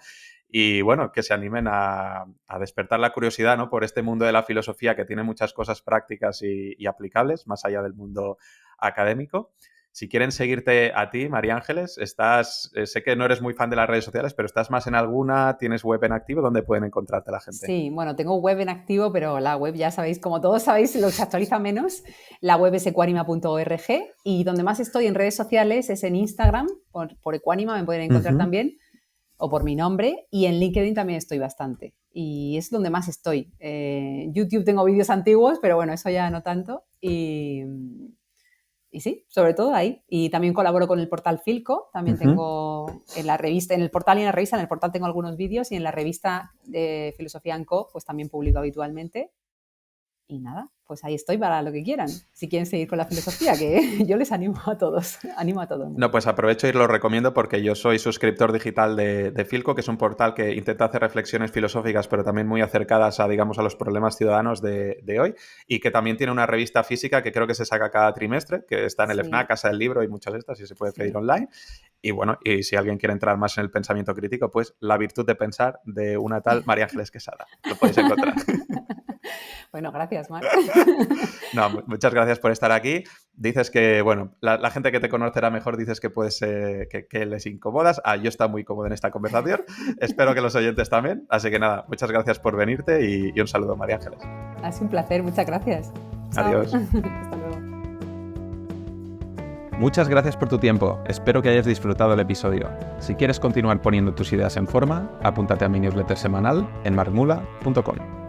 Speaker 1: y, bueno, que se animen a despertar la curiosidad, ¿no?, por este mundo de la filosofía que tiene muchas cosas prácticas y aplicables, más allá del mundo académico. Si quieren seguirte a ti, María Ángeles, sé que no eres muy fan de las redes sociales, pero ¿estás más en alguna? ¿Tienes web en activo? ¿Dónde pueden encontrarte la gente?
Speaker 2: Sí, bueno, tengo web en activo, pero la web ya sabéis, como todos sabéis, lo se actualiza menos. La web es ecuanima.org y donde más estoy en redes sociales es en Instagram, por Ecuanima me pueden encontrar
Speaker 1: Ujú.
Speaker 2: también, o por mi nombre, y en LinkedIn también estoy bastante. Y es donde más estoy. YouTube tengo vídeos antiguos, pero bueno, eso ya no tanto. Y sí, sobre todo ahí. Y también colaboro con el portal Filco. También
Speaker 1: Ujú.
Speaker 2: tengo en la revista, en el portal y en la revista. En el portal tengo algunos vídeos y en la revista de Filosofía en Co, pues también publico habitualmente. Y nada, pues ahí estoy para lo que quieran. Si quieren seguir con la filosofía, que yo les animo a todos, animo a todo el
Speaker 1: No,
Speaker 2: mundo.
Speaker 1: pues aprovecho y lo recomiendo porque yo soy suscriptor digital de Filco, que es un portal que intenta hacer reflexiones filosóficas, pero también muy acercadas a, digamos, a los problemas ciudadanos de hoy, y que también tiene una revista física que creo que se saca cada trimestre, que está en el FNAC,
Speaker 2: Sí,
Speaker 1: Casa del Libro y muchas de estas, y se puede pedir
Speaker 2: sí.
Speaker 1: online. Y bueno, y si alguien quiere entrar más en el pensamiento crítico, pues La virtud de pensar de una tal María Ángeles Quesada. Lo podéis encontrar.
Speaker 2: Bueno, gracias, Marc.
Speaker 1: No, muchas gracias por estar aquí. Dices que, bueno, la gente que te conocerá mejor dices que puedes que les incomodas. Yo estoy muy cómodo en esta conversación. Espero que los oyentes también. Así que nada, muchas gracias por venirte y un saludo, María Ángeles.
Speaker 2: Ha sido un placer, muchas gracias. Chao.
Speaker 1: Adiós.
Speaker 2: Hasta luego.
Speaker 1: Muchas gracias por tu tiempo. Espero que hayas disfrutado el episodio. Si quieres continuar poniendo tus ideas en forma, apúntate a mi newsletter semanal en marcmula.com.